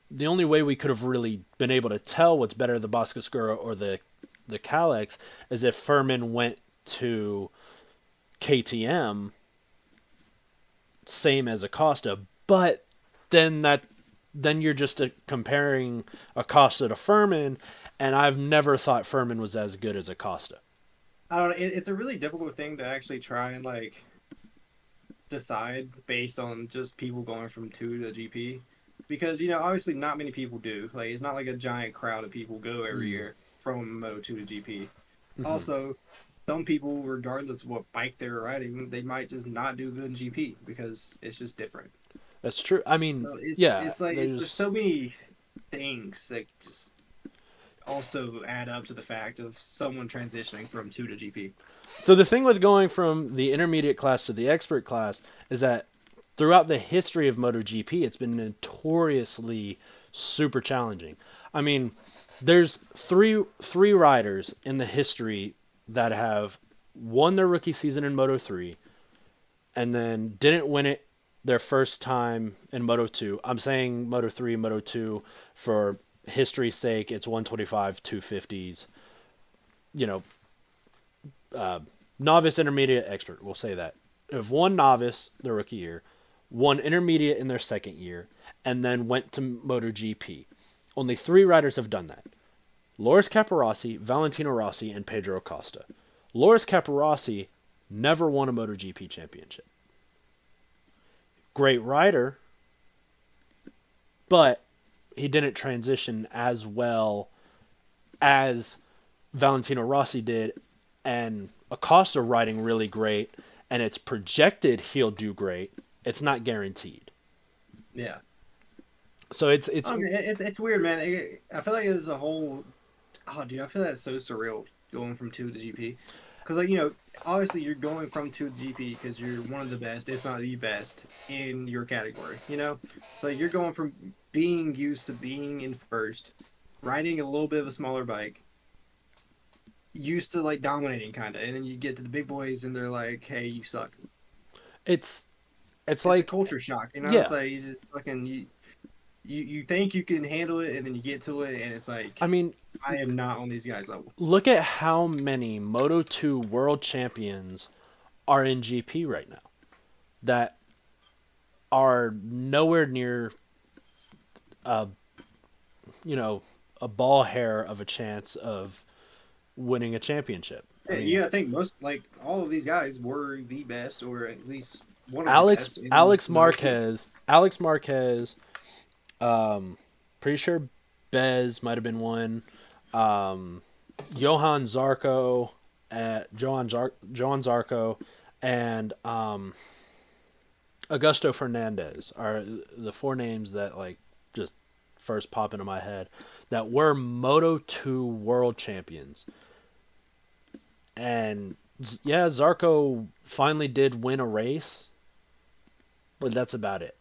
the only way we could have really been able to tell what's better, the Boscoscuro or the Calyx, is if Furman went to KTM, same as Acosta. But then then you're just comparing Acosta to Furman, and I've never thought Furman was as good as Acosta. I don't know. It's a really difficult thing to actually try and like decide based on just people going from two to GP, because obviously not many people do. Like it's not like a giant crowd of people go every Mm. year from Moto 2 to GP. Hmm. Also, some people, regardless of what bike they're riding, they might just not do good in GP because it's just different. That's true. I mean, So it's yeah, it's like there's there's so many things that just also add up to the fact of someone transitioning from 2 to GP. so the thing with going from the intermediate class to the expert class is that throughout the history of MotoGP, it's been notoriously super challenging. I mean, there's three riders in the history that have won their rookie season in Moto 3 and then didn't win it their first time in Moto 2. I'm saying Moto 3, Moto 2 for history's sake. It's 125, 250s. You know, uh, novice, intermediate, expert. We'll say that. If one novice their rookie year, one intermediate in their second year, and then went to MotoGP. Only three riders have done that: Loris Capirossi, Valentino Rossi, and Pedro Acosta. Loris Capirossi never won a MotoGP championship. Great rider, but he didn't transition as well as Valentino Rossi did, and Acosta riding really great, and it's projected he'll do great. It's not guaranteed. Yeah. So it's I mean, it's weird, man. I feel like it's a whole. Oh, dude, I feel that's so surreal going from 2 to GP. because obviously you're going from to GP because you're one of the best, if not the best, in your category. So you're going from being used to being in first, riding a little bit of a smaller bike, used to like dominating kind of, and then you get to the big boys and they're like, "Hey, you suck." It's It's a like, culture shock. It's yeah. like you just fucking you think you can handle it, and then you get to it, and it's like I mean, I am not on these guys' level. look at how many Moto 2 world champions are in GP right now that are nowhere near a a ball hair of a chance of winning a championship. I mean, Yeah, I think most like all of these guys were the best, or at least one of the Alex best in Alex Moto 2. Marquez Alex Marquez, pretty sure Bez might have been one. Um, Johan Zarco, Johan Zarco, and Augusto Fernandez are the four names that like just first pop into my head that were Moto 2 world champions. And yeah, Zarco finally did win a race, but that's about it.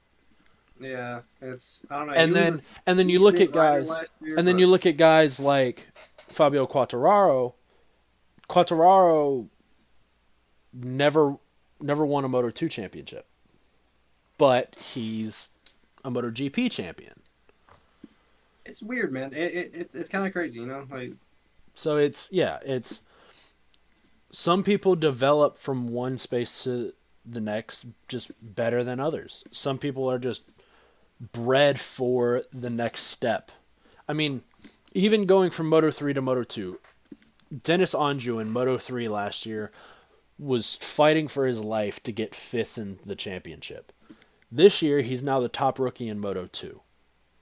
Yeah, it's I don't know. He And was then a and then you look decent at rider guys last year, and then but you look at guys like Fabio Quartararo. Quartararo never won a Moto 2 championship, but he's a MotoGP champion. it's weird, man. It's kind of crazy, Like So it's some people develop from one space to the next just better than others. Some people are just bred for the next step. I mean, even going from Moto 3 to Moto 2, Dennis Anjou in Moto 3 last year was fighting for his life to get fifth in the championship. This year, he's now the top rookie in Moto 2.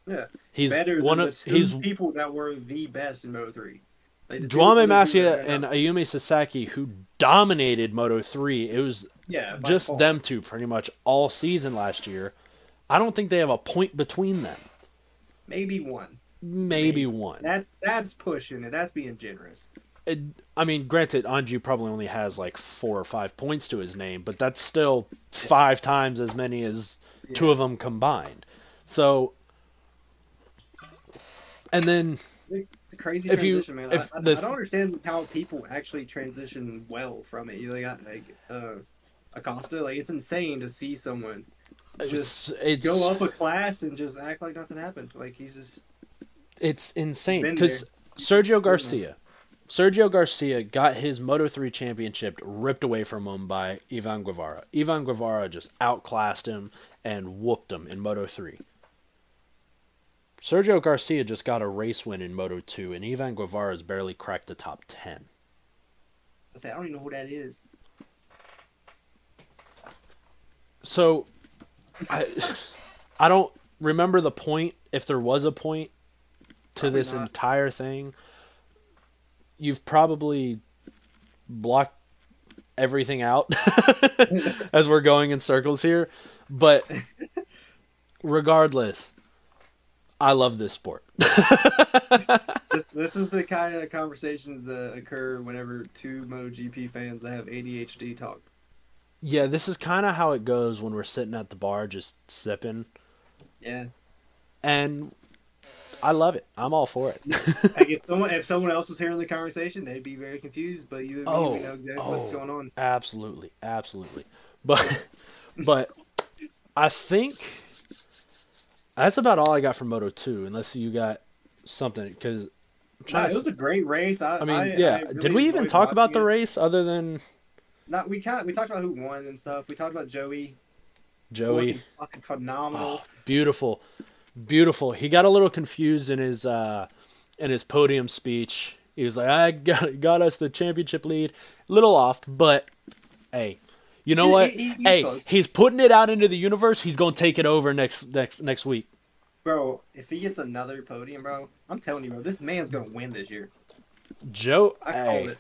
yeah, He's better one than of the two he's people that were the best in Moto 3. Like the two Duame other people that Masia ran and up. Ayumi Sasaki, who dominated Moto 3. It was Yeah, by just far, them two pretty much all season last year. I don't think they have a point between them. maybe one, Maybe maybe. one. That's pushing it. That's being generous. It, I mean, granted, Anju probably only has like 4 or 5 points to his name, but that's still Yeah, 5 times as many as two yeah. of them combined. So, and then The crazy if you transition, man. if I don't understand how people actually transition well from it. You got like Acosta. Like it's insane to see someone just go it's up a class and just act like nothing happened. Like it's he's insane been because there. He's been there. Sergio Garcia got his Moto 3 championship ripped away from him by Ivan Guevara. Ivan Guevara just outclassed him and whooped him in Moto 3. Sergio Garcia just got a race win in Moto 2, and Ivan Guevara has barely cracked the top 10. I say I don't even know who that is. So, I, I don't remember the point, if there was a point to Probably this not. entire thing. You've probably blocked everything out as we're going in circles here. But regardless, I love this sport. This is the kind of conversations that occur whenever two MotoGP fans that have ADHD talk. Yeah, this is kind of how it goes when we're sitting at the bar just sipping. Yeah. And I love it. I'm all for it. Like if someone else was hearing the conversation, they'd be very confused. But you and me, we Oh, know exactly what's oh, going on. absolutely, absolutely. But but I think that's about all I got from Moto 2 unless you got something cuz I'm No, trying it to was a great race. I mean, I yeah, did really we even enjoyed talk about watching the it. race other than Not we talked about who won and stuff. We talked about Joey Joey? looking fucking Oh, phenomenal. beautiful. Beautiful. He got a little confused in his podium speech. He was like, "I got us the championship lead." Little off, but hey, you know what? He's Hey, close, he's putting it out into the universe. He's gonna take it over next week. bro. If he gets another podium, bro, I'm telling you, bro, this man's gonna win this year. Joe, I called hey, it.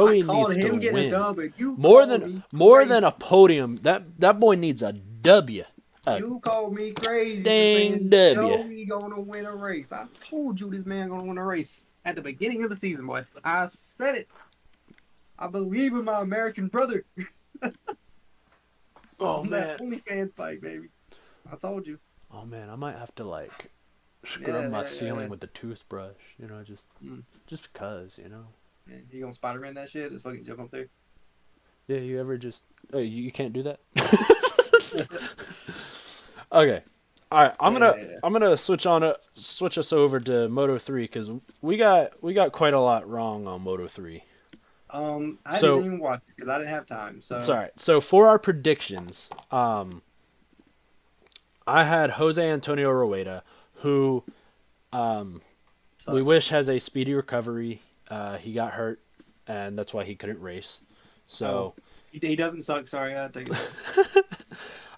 I Joey called needs to him getting a win dub, and you called me more than crazy. a podium. That boy needs a W, a You called me crazy for dang saying W. Joey gonna win a race. I told you this man gonna win a race at the beginning of the season, boy. I said it. I believe in my American brother. Oh On that man. OnlyFans bike, baby. I told you. Oh man, I might have to like scrub Yeah, my yeah, ceiling yeah. with the toothbrush, Mm. just because, Man, you gonna Spider-Man that shit? Just fucking jump up there. Yeah, you ever just oh you can't do that? Okay. All right, Yeah. I'm gonna switch us over to Moto 3 cuz we got quite a lot wrong on Moto 3. I didn't So, even watch it because I didn't have time. it's So all right. So for our predictions, I had Jose Antonio Rueda, who we sucks. wish has a speedy recovery. He got hurt, and that's why he couldn't race. Oh, So, he doesn't suck. Sorry, I take it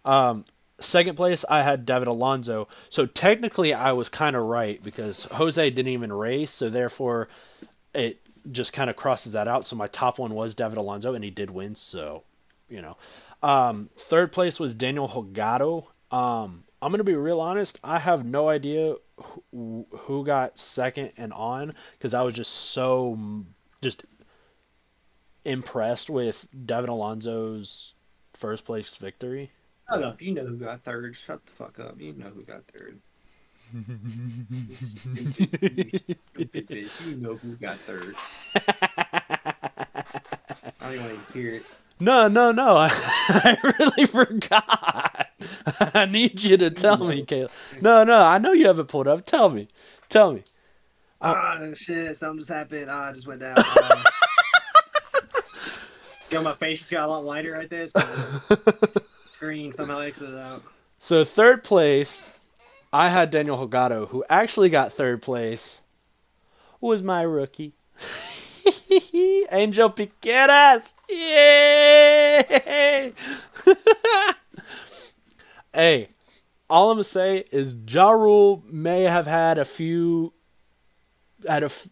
back. second place, I had David Alonso. So technically, I was kind of right because Jose didn't even race. So therefore, it just kind of crosses that out. So my top one was David Alonso, and he did win. So, you know, third place was Daniel Holgado. I'm gonna be real honest. I have no idea who got second and on because I was just so just impressed with David Alonso's first place victory. Shut up. You know who got third. Shut the fuck up. You know who got third. You stupid, you stupid bitch. You know who got third. I don't even want to hear it. No, no, no. I really forgot. I need you to You tell me, know. Caleb. No, no, I know you haven't pulled up. Tell me. Tell me. Oh, Ah, shit. Something just happened. I just went down. My face just got a lot lighter right there. It's because the screen somehow exited out. so third place, I had Daniel Holgado, who actually got third place, was my rookie. Angel Piqueras. Yay! Hey, all I'm gonna say is Ja Rule may have had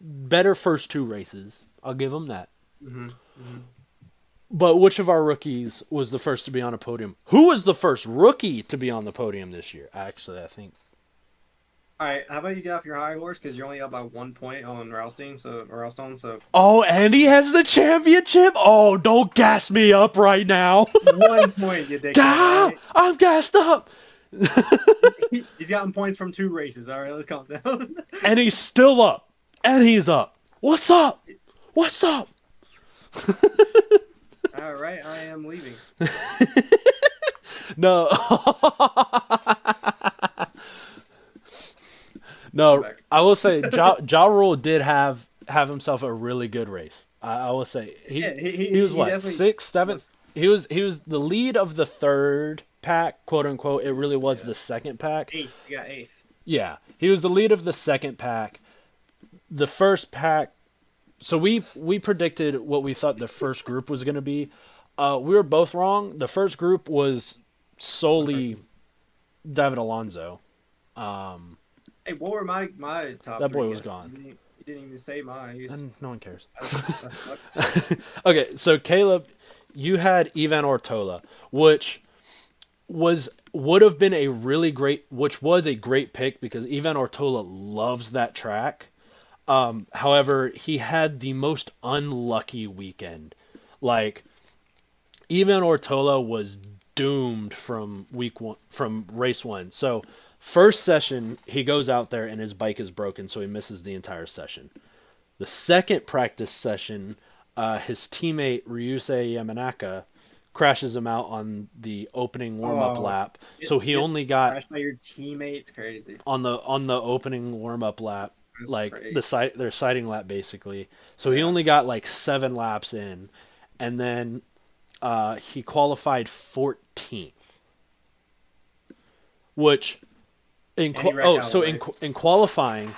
better first two races. I'll give him that. Mm-hmm. Mm-hmm. But which of our rookies was the first to be on a podium? Who was the first rookie to be on the podium this year? Actually, I think. All right, how about you get off your high horse because you're only up by 1 point on Ralston, so Oh, and he has the championship. Oh, don't gas me up right now. 1 point, you dickhead. All right? I'm gassed up. He's gotten points from 2 races. All right, let's calm down. And he's still up. And he's up. What's up? What's up? All right, I am leaving. No. No, I will say Ja Rule did have himself a really good race. I will say Yeah, he was what, definitely sixth, seventh? was. He was the lead of the third pack, quote unquote. It really was Yeah. the second pack. Eighth. You got eighth. Yeah, he was the lead of the second pack. The first pack. So we predicted what we thought the first group was going to be. We were both wrong. The first group was solely David Alonso. Hey, what were my top That three boy was guesses? gone. You didn't even say mine. And no one cares. That's Okay, so Caleb, you had Ivan Ortola, which would have been which was a great pick because Ivan Ortola loves that track. However, he had the most unlucky weekend. Like, Ivan Ortola was doomed from race one. So, first session, he goes out there and his bike is broken, so he misses the entire session. The second practice session, his teammate Ryusei Yamanaka crashes him out on the opening warm up lap. So he only got crashed by your teammates. Crazy. on the opening warm up lap, That's like crazy. their sighting lap basically. So he only got like 7 laps in, and then he qualified 14th, which in qualifying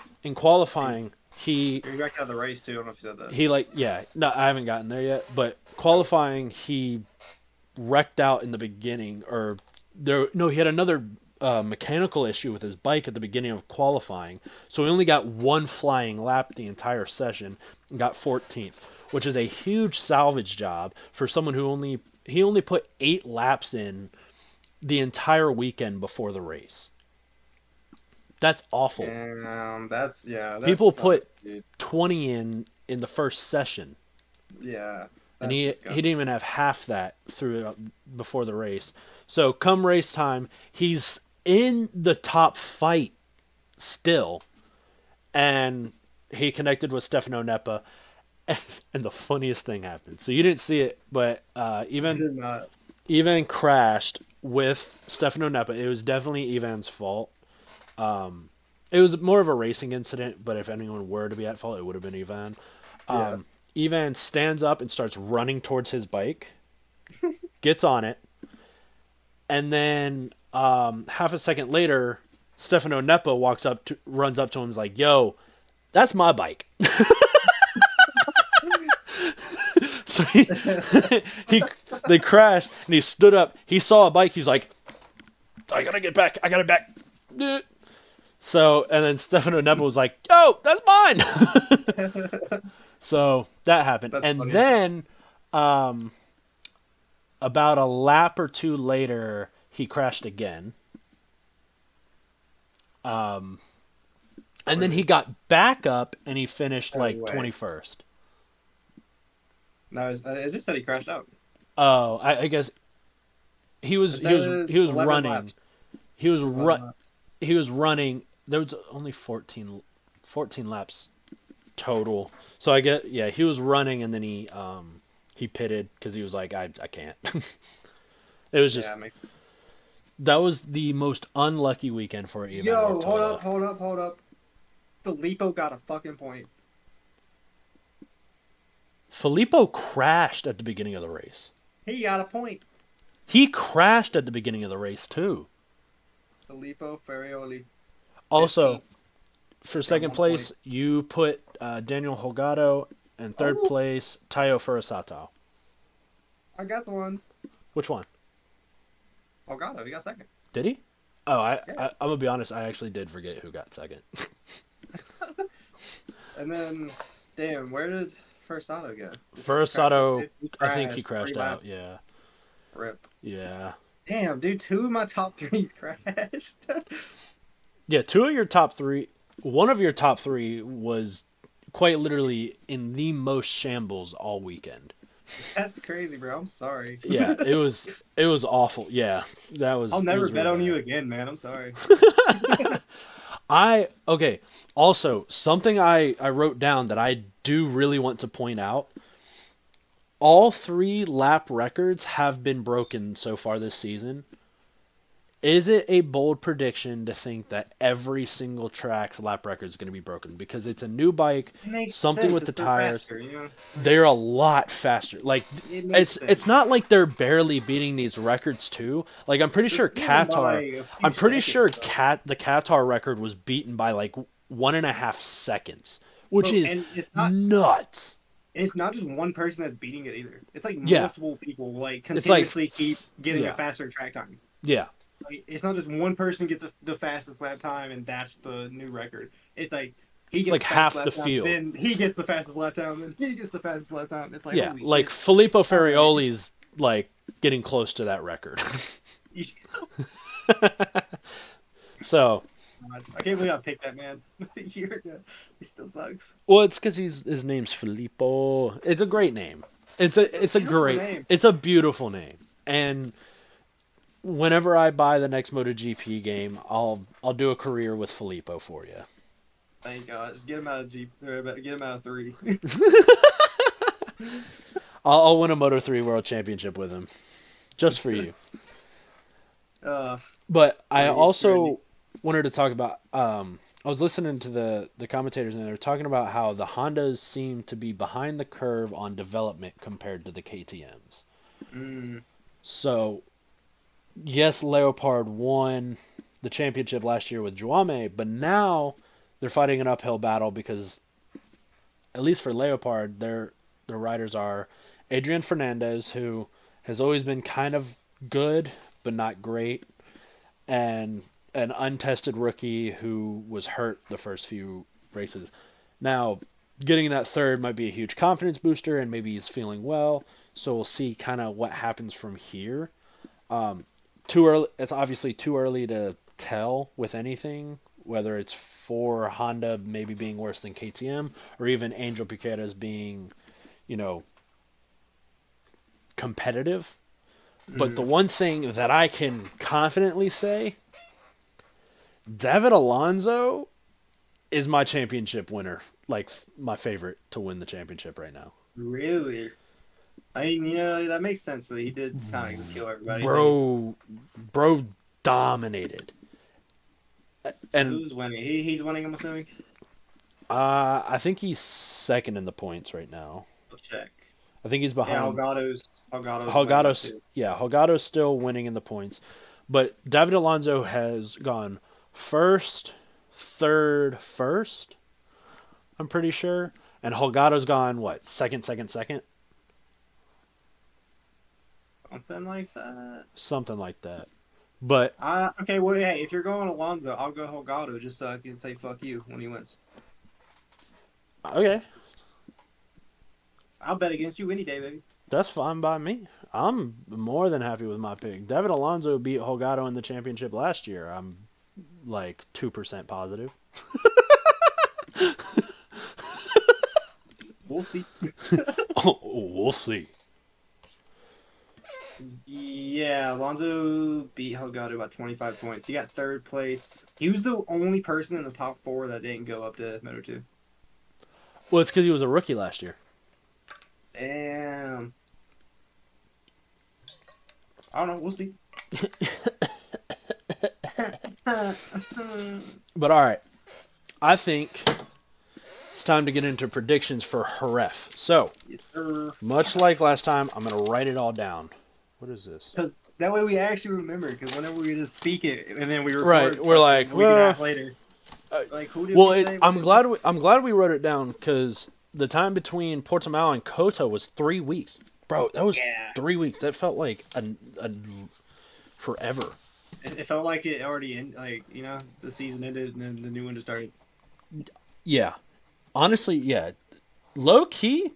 he You're back out of the race too. I don't know if you said that. no, I haven't gotten there yet, but qualifying he wrecked out in the beginning, he had another mechanical issue with his bike at the beginning of qualifying, so he only got 1 flying lap the entire session and got 14th, which is a huge salvage job for someone who only put 8 laps in the entire weekend before the race. That's awful. That's People sucks, put dude. 20 in the first session. Yeah. and That's he didn't disgusting. even have half that through before the race. So come race time, he's in the top fight still, and he connected with Stefano Nepa, and the funniest thing happened. So you didn't see it, but I did not. Ivan crashed with Stefano Nepa. It was definitely Ivan's fault. Um, it was more of a racing incident, but if anyone were to be at fault, it would have been Ivan. Yeah. Ivan stands up and starts running towards his bike, gets on it, and then half a second later, Stefano Nepa runs up to him, and is like, "Yo, that's my bike." So he they crashed, and he stood up. He saw a bike. He's like, "I gotta get back. I gotta back." So, and then Stefano Nepa was like, "Yo, that's mine." So that happened, That's and funny. then about a lap or two later, he crashed again. And then he got back up and he finished No like way. 21st. No, it just said he crashed out. Oh, I guess he It was he was says he was 11 running. laps. He was 11 laps. he was running. There was only 14 laps total. So I get yeah, he was running and then he pitted because he was like I can't. It was Yeah, just I mean. that was the most unlucky weekend for Ivan Yo, Ortola. hold up. Filippo got a fucking point. Filippo crashed at the beginning of the race. He got a point. He crashed at the beginning of the race too. Filippo Ferrioli, Also, 15th. for Got second 1 point. place, you put Daniel Holgado, and third Oh, place, Tayo Furusato. I got the one. Which one? Oh, God, he got second. Did he? Oh, Yeah. I'm gonna be honest. I actually did forget who got second. And then, damn, where did Fursato go? Furusato, He I think he crashed. crashed 3 laps. out. Yeah, Rip. yeah, Damn, dude, 2 of my top threes crashed. yeah. Two of your top three, one of your top three was quite literally in the most shambles all weekend. That's crazy, bro. I'm sorry. Yeah, it was awful. Yeah, I'll it never was bet real on you bad. again, man. I'm sorry. Okay. Also, something I wrote down that I do really want to point out. All three lap records have been broken so far this season. Is it a bold prediction to think that every single track's lap record is going to be broken? Because it's a new bike, It makes something sense with the if they're tires. faster, you know? They're a lot faster. Like It makes it's sense. not like they're barely beating these records too. Like I'm pretty They're sure beating them by Qatar. a few I'm pretty seconds, sure though. the Qatar record was beaten by like 1.5 seconds, which Bro, is and nuts. it's not just one person that's beating it either. It's like Yeah, multiple people like it's like continuously keep getting a yeah, faster track time. yeah. Like, it's not just one person gets the fastest lap time and that's the new record. It's like he It's gets like the fastest half the lap time, field. then he gets the fastest lap time, then he gets the fastest lap time. It's like Yeah, holy like shit! Filippo All right, Ferrioli's like getting close to that record. So, I can't believe I picked that man. You're good. He still sucks. well, it's because his name's Filippo. It's a great name. It's a Beautiful great. name. It's a beautiful name. And whenever I buy the next MotoGP game, I'll do a career with Filippo for you. Thank God. Just get him out of Jeep. Get him out of 3. I'll win a Moto3 World Championship with him, just for you. uh, But I Randy. also wanted to talk about. I was listening to the commentators, and they were talking about how the Hondas seem to be behind the curve on development compared to the KTM's. Mm, So, yes, Leopard won the championship last year with Juame, but now they're fighting an uphill battle because, at least for Leopard, their riders are Adrian Fernandez, who has always been kind of good but not great, and an untested rookie who was hurt the first few races. Now, getting that third might be a huge confidence booster, and maybe he's feeling well. So we'll see kind of what happens from here. Too early. It's obviously too early to tell with anything, whether it's for Honda maybe being worse than KTM, or even Angel Piqueras being, you know, competitive. But the one thing that I can confidently say, David Alonso is my championship winner. Like, my favorite to win the championship right now. Really? I mean, that makes sense. That he did kind of just kill everybody. Bro dominated. And who's winning? He's winning, I'm assuming? I think he's second in the points right now. I'll check. I think he's behind. Holgado's still winning in the points. But David Alonso has gone first, third, first, I'm pretty sure. And Holgado's gone, what, second? Something like that. Something like that. But okay, well, hey, if you're going Alonso, I'll go Holgado just so I can say fuck you when he wins. Okay. I'll bet against you any day, baby. That's fine by me. I'm more than happy with my pick. David Alonso beat Holgado in the championship last year. I'm like 2% positive. We'll see. We'll see. Yeah, Alonso beat Holgado by 25 points. He got third place. He was the only person in the top 4 that didn't go up to Moto2. Well, it's because he was a rookie last year. Damn. I don't know. We'll see. But all right. I think it's time to get into predictions for Jerez. So, Yes, sir. Much like last time, I'm going to write it all down. What is this? Because that way we actually remember. Because whenever we just speak it and then we record, right, we're like, well, later. Like, who did we say? I'm glad we wrote it down because the time between Portimao and COTA was 3 weeks, bro. That was 3 weeks. That felt like a forever. It felt like it already ended. Like, the season ended and then the new one just started. Yeah, honestly, yeah. Low key,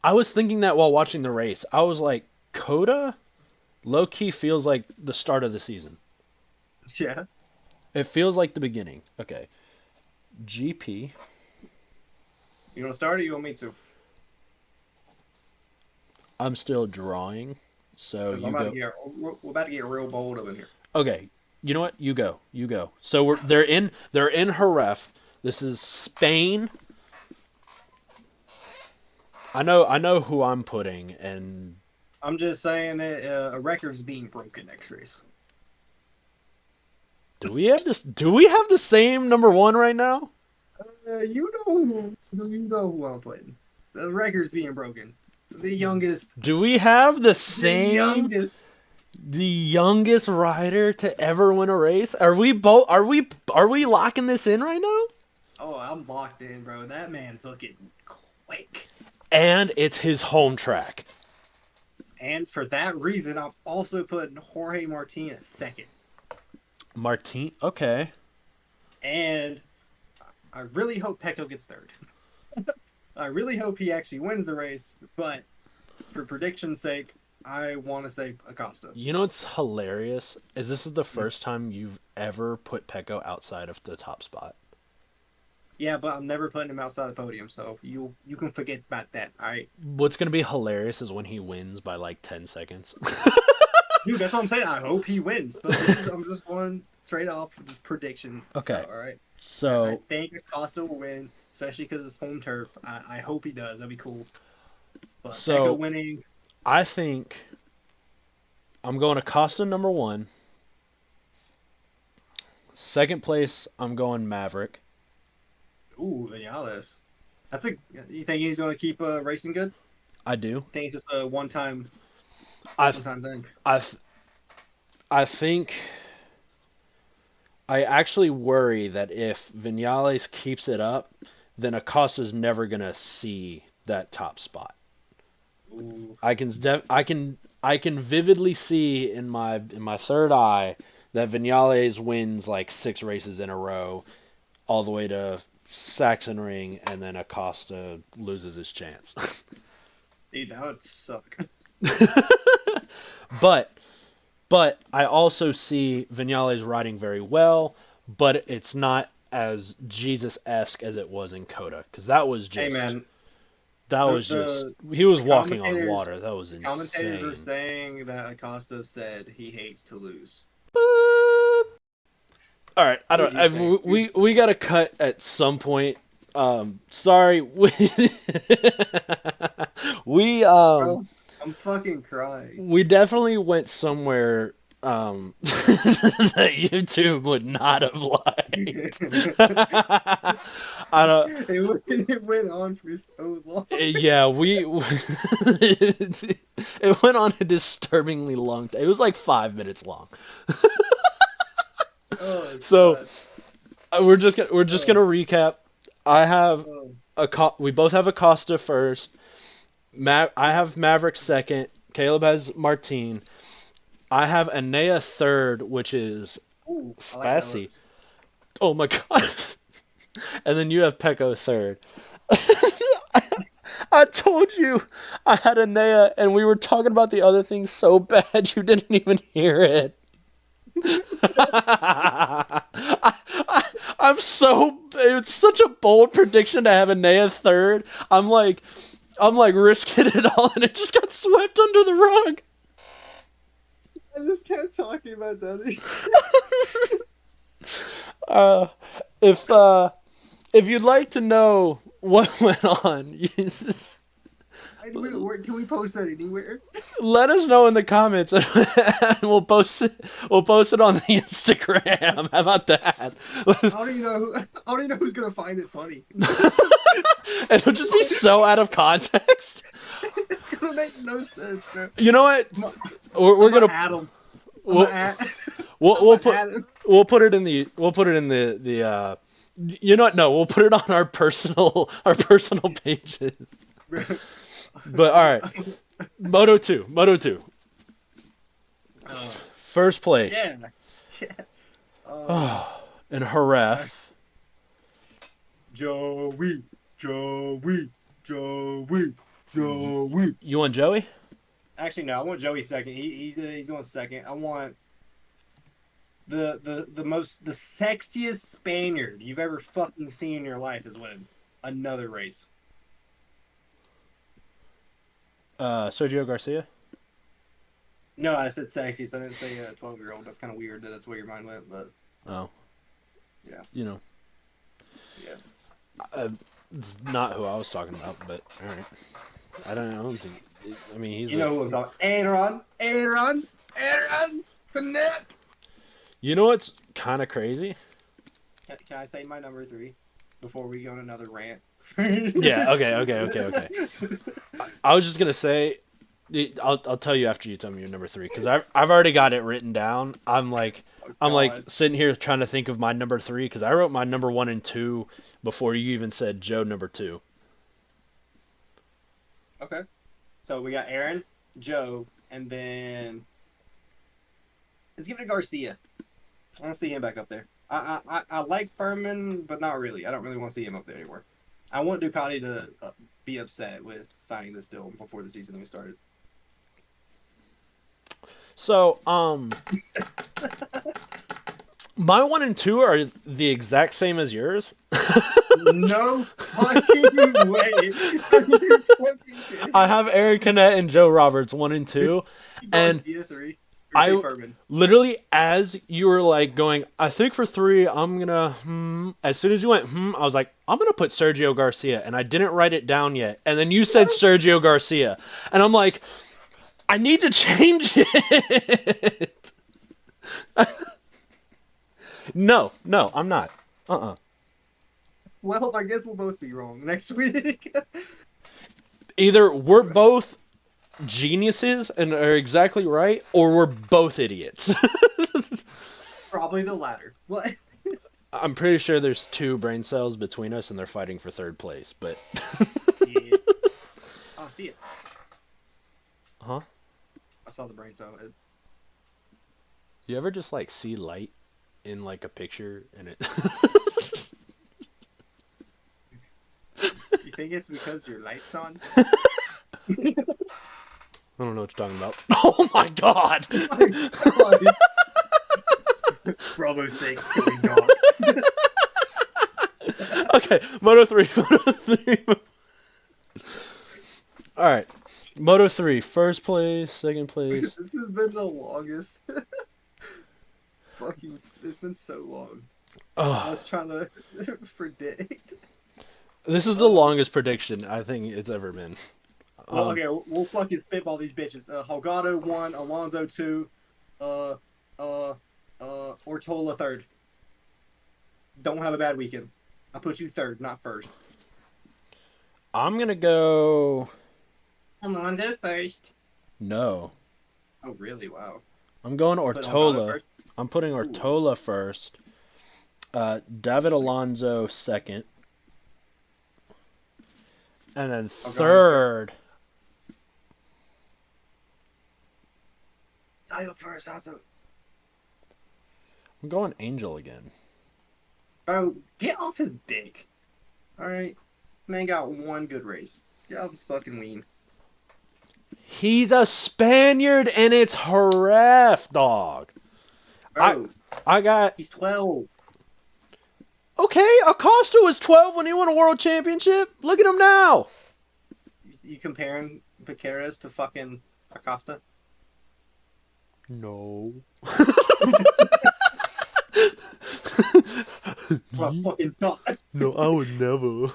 I was thinking that while watching the race. I was like, COTA, low key feels like the start of the season. Yeah. It feels like the beginning. Okay. GP. You want to start or you want me to? I'm still drawing, so you go. We're about to get real bold up in here. Okay. You know what? You go. So they're in Jerez. This is Spain. I know who I'm putting, and I'm just saying that a record's being broken next race. Do we have the same number 1 right now? You know who I'm putting. The record's being broken. The youngest. Do we have the same? The youngest rider to ever win a race? Are we locking this in right now? Oh, I'm locked in, bro. That man's looking quick. And it's his home track. And for that reason, I'm also putting Jorge Martinez second. Okay. And I really hope Pecco gets third. I really hope he actually wins the race, but for prediction's sake, I want to say Acosta. You know what's hilarious? This is the first time you've ever put Pecco outside of the top spot. Yeah, but I'm never putting him outside the podium, so you can forget about that, alright? What's going to be hilarious is when he wins by like 10 seconds. Dude, that's what I'm saying. I hope he wins. But I'm just going straight off, just prediction. Okay. So, all right. So I think Acosta will win, especially because it's home turf. I hope he does. That'd be cool. But Pecco winning. I think I'm going Acosta number 1. Second place, I'm going Maverick. Ooh, Vinales. You think he's going to keep racing good? I do. I think it's just a one-time thing. I think I actually worry that if Vinales keeps it up, then Acosta's never gonna see that top spot. Ooh. I can vividly see in my third eye that Vinales wins like 6 races in a row, all the way to Sachsenring, and then Acosta loses his chance. Dude, that would suck. But I also see Vinales riding very well, but it's not as Jesus-esque as it was in COTA, because that was just That The was just he was walking on commentators water. That was commentators are insane. saying that Acosta said he hates to lose. Boop. All right, I What don't. did you say? We got to cut at some point. Sorry, we Bro, I'm fucking crying. we definitely went somewhere that YouTube would not have liked. I don't. It went on for so long. Yeah, it went on a disturbingly long time. It was like 5 minutes long. Oh So god. we're just gonna Oh, recap. I have oh. we both have Acosta first. I have Maverick second. Caleb has Martin. I have Anea third, which is Ooh, I like Spassy. those. Oh my god! And then you have Pecco third. I told you I had Anea, and we were talking about the other things so bad you didn't even hear it. I'm so. It's such a bold prediction to have Anea third. I'm like risking it all, and it just got swept under the rug. I just kept talking about that. Uh, if you'd like to know what went on, Can we post that anywhere? let us know in the comments, and we'll post it. We'll post it on the Instagram. How about that? I don't even know. I don't even know who's gonna find it funny. It'll just be so out of context. It's gonna make no sense, bro. You know what? We're I'm gonna gonna add him. we'll put it in the you know what? No, we'll put it on our personal pages. But all right, Moto 2. First place. Yeah. In Jerez. Joey. You want Joey? Actually, no. I want Joey second. He's going second. I want the sexiest Spaniard you've ever fucking seen in your life is winning another race. Sergio Garcia. No, I said sexiest. I didn't say 12-year-old. That's kind of weird that that's where your mind went, but Oh. yeah. You know. Yeah. It's not who I was talking about, but all right. I don't think. I mean, he's. You know who I'm talking. Aaron, the net. You know what's kind of crazy? Can I say my number 3 before we go on another rant? Yeah. Okay. I was just gonna say. I'll tell you after you tell me your number 3 because I've already got it written down. I'm like sitting here trying to think of my number 3 because I wrote my number 1 and 2 before you even said Joe number 2. Okay. So we got Aaron, Joe, and then let's give it to Garcia. I want to see him back up there. I like Furman, but not really. I don't really want to see him up there anymore. I want Ducati to be upset with signing this deal before the season even started. So, my 1 and 2 are the exact same as yours. No fucking way. Are you fucking kidding? I have Aaron Canet and Joe Roberts 1 and 2, and Garcia 3. I literally, as you were like going, I think for 3, I'm gonna As soon as you went I was like, I'm gonna put Sergio Garcia, and I didn't write it down yet. And then you said Sergio Garcia, and I'm like, I need to change it. No, I'm not. Well, I guess we'll both be wrong next week. Either we're both geniuses and are exactly right, or we're both idiots. Probably the latter. What? I'm pretty sure there's 2 brain cells between us, and they're fighting for 3rd place. But Yeah. Oh, see it. Huh? I saw the brain cell. You ever just like see light in like a picture and it? You think it's because your light's on? I don't know what you're talking about. Oh my god! Oh my god. Bravo 6 going dog. Okay, Moto 3. Moto 3, first place, second place. This has been the longest. Fucking, it's been so long. I was trying to predict. This is the longest prediction I think it's ever been. Well, okay, we'll fucking spitball these bitches. Holgado 1, Alonso 2, Ortola 3rd. Don't have a bad weekend. I put you 3rd, not 1st. I'm going to go... Alonso 1st. No. Oh, really? Wow. I'm going Ortola. I'm putting Ortola first. David Alonso second. And then third... Title first, Alonso. I'm going Angel again. Bro, get off his dick. Alright? Man got one good race. Get off his fucking ween. He's a Spaniard and it's Jerez, dog. Bro, I got... he's 12. Okay, Acosta was 12 when he won a world championship. Look at him now. You comparing Piqueras to fucking Acosta? No. Fucking not. No, I would never.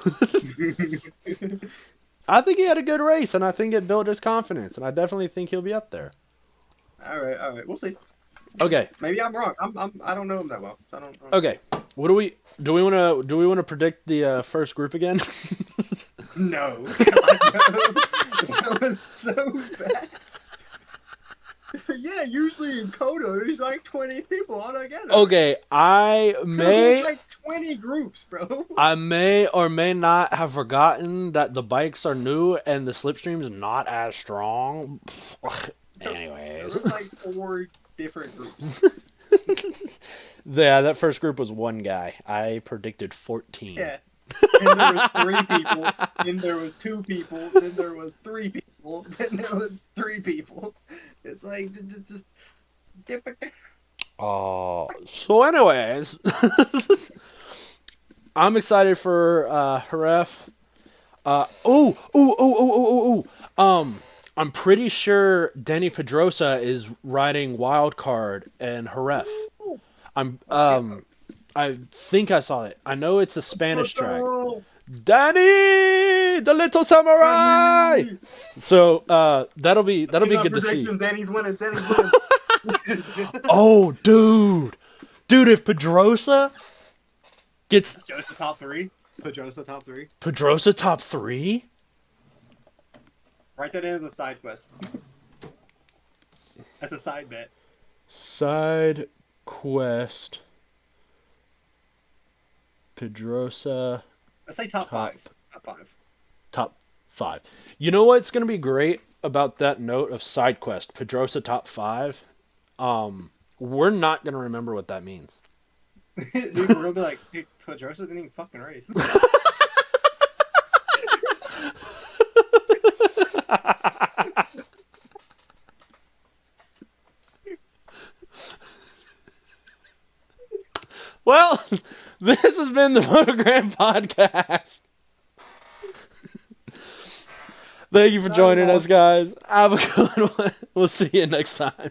I think he had a good race, and I think it built his confidence, and I definitely think he'll be up there. All right, we'll see. Okay. Maybe I'm wrong. I don't know him that well. So I don't. Okay. What do we want to predict the first group again? No. That was so bad. Yeah, usually in COTA, there's like 20 people altogether. Okay, I may... There's like 20 groups, bro. I may or may not have forgotten that the bikes are new and the slipstream's not as strong. Anyways. There was like 4 different groups. Yeah, that first group was one guy. I predicted 14. Yeah. And there was 3 people. Then there was 2 people. Then there was 3 people. Then there was 3 people. It's like just different. Oh, so anyways, I'm excited for Jerez. I'm pretty sure Danny Pedrosa is riding wild card in Jerez. I think I saw it. I know it's a Spanish track. Danny, the little samurai. Danny. So that'll be good to see. Danny's winning. Oh, dude, if Pedrosa gets Pedrosa top 3. Pedrosa top 3. Write that in as a side quest. That's a side bet. Side quest. Pedrosa. Let's say top 5. Top 5. You know what's going to be great about that note of side quest? Pedrosa top 5. We're not going to remember what that means. Dude, we're going to be like, dude, Pedrosa didn't even fucking race. Well, this has been the MotoGrandPodcast. Thank you for joining us, guys. Have a good one. We'll see you next time.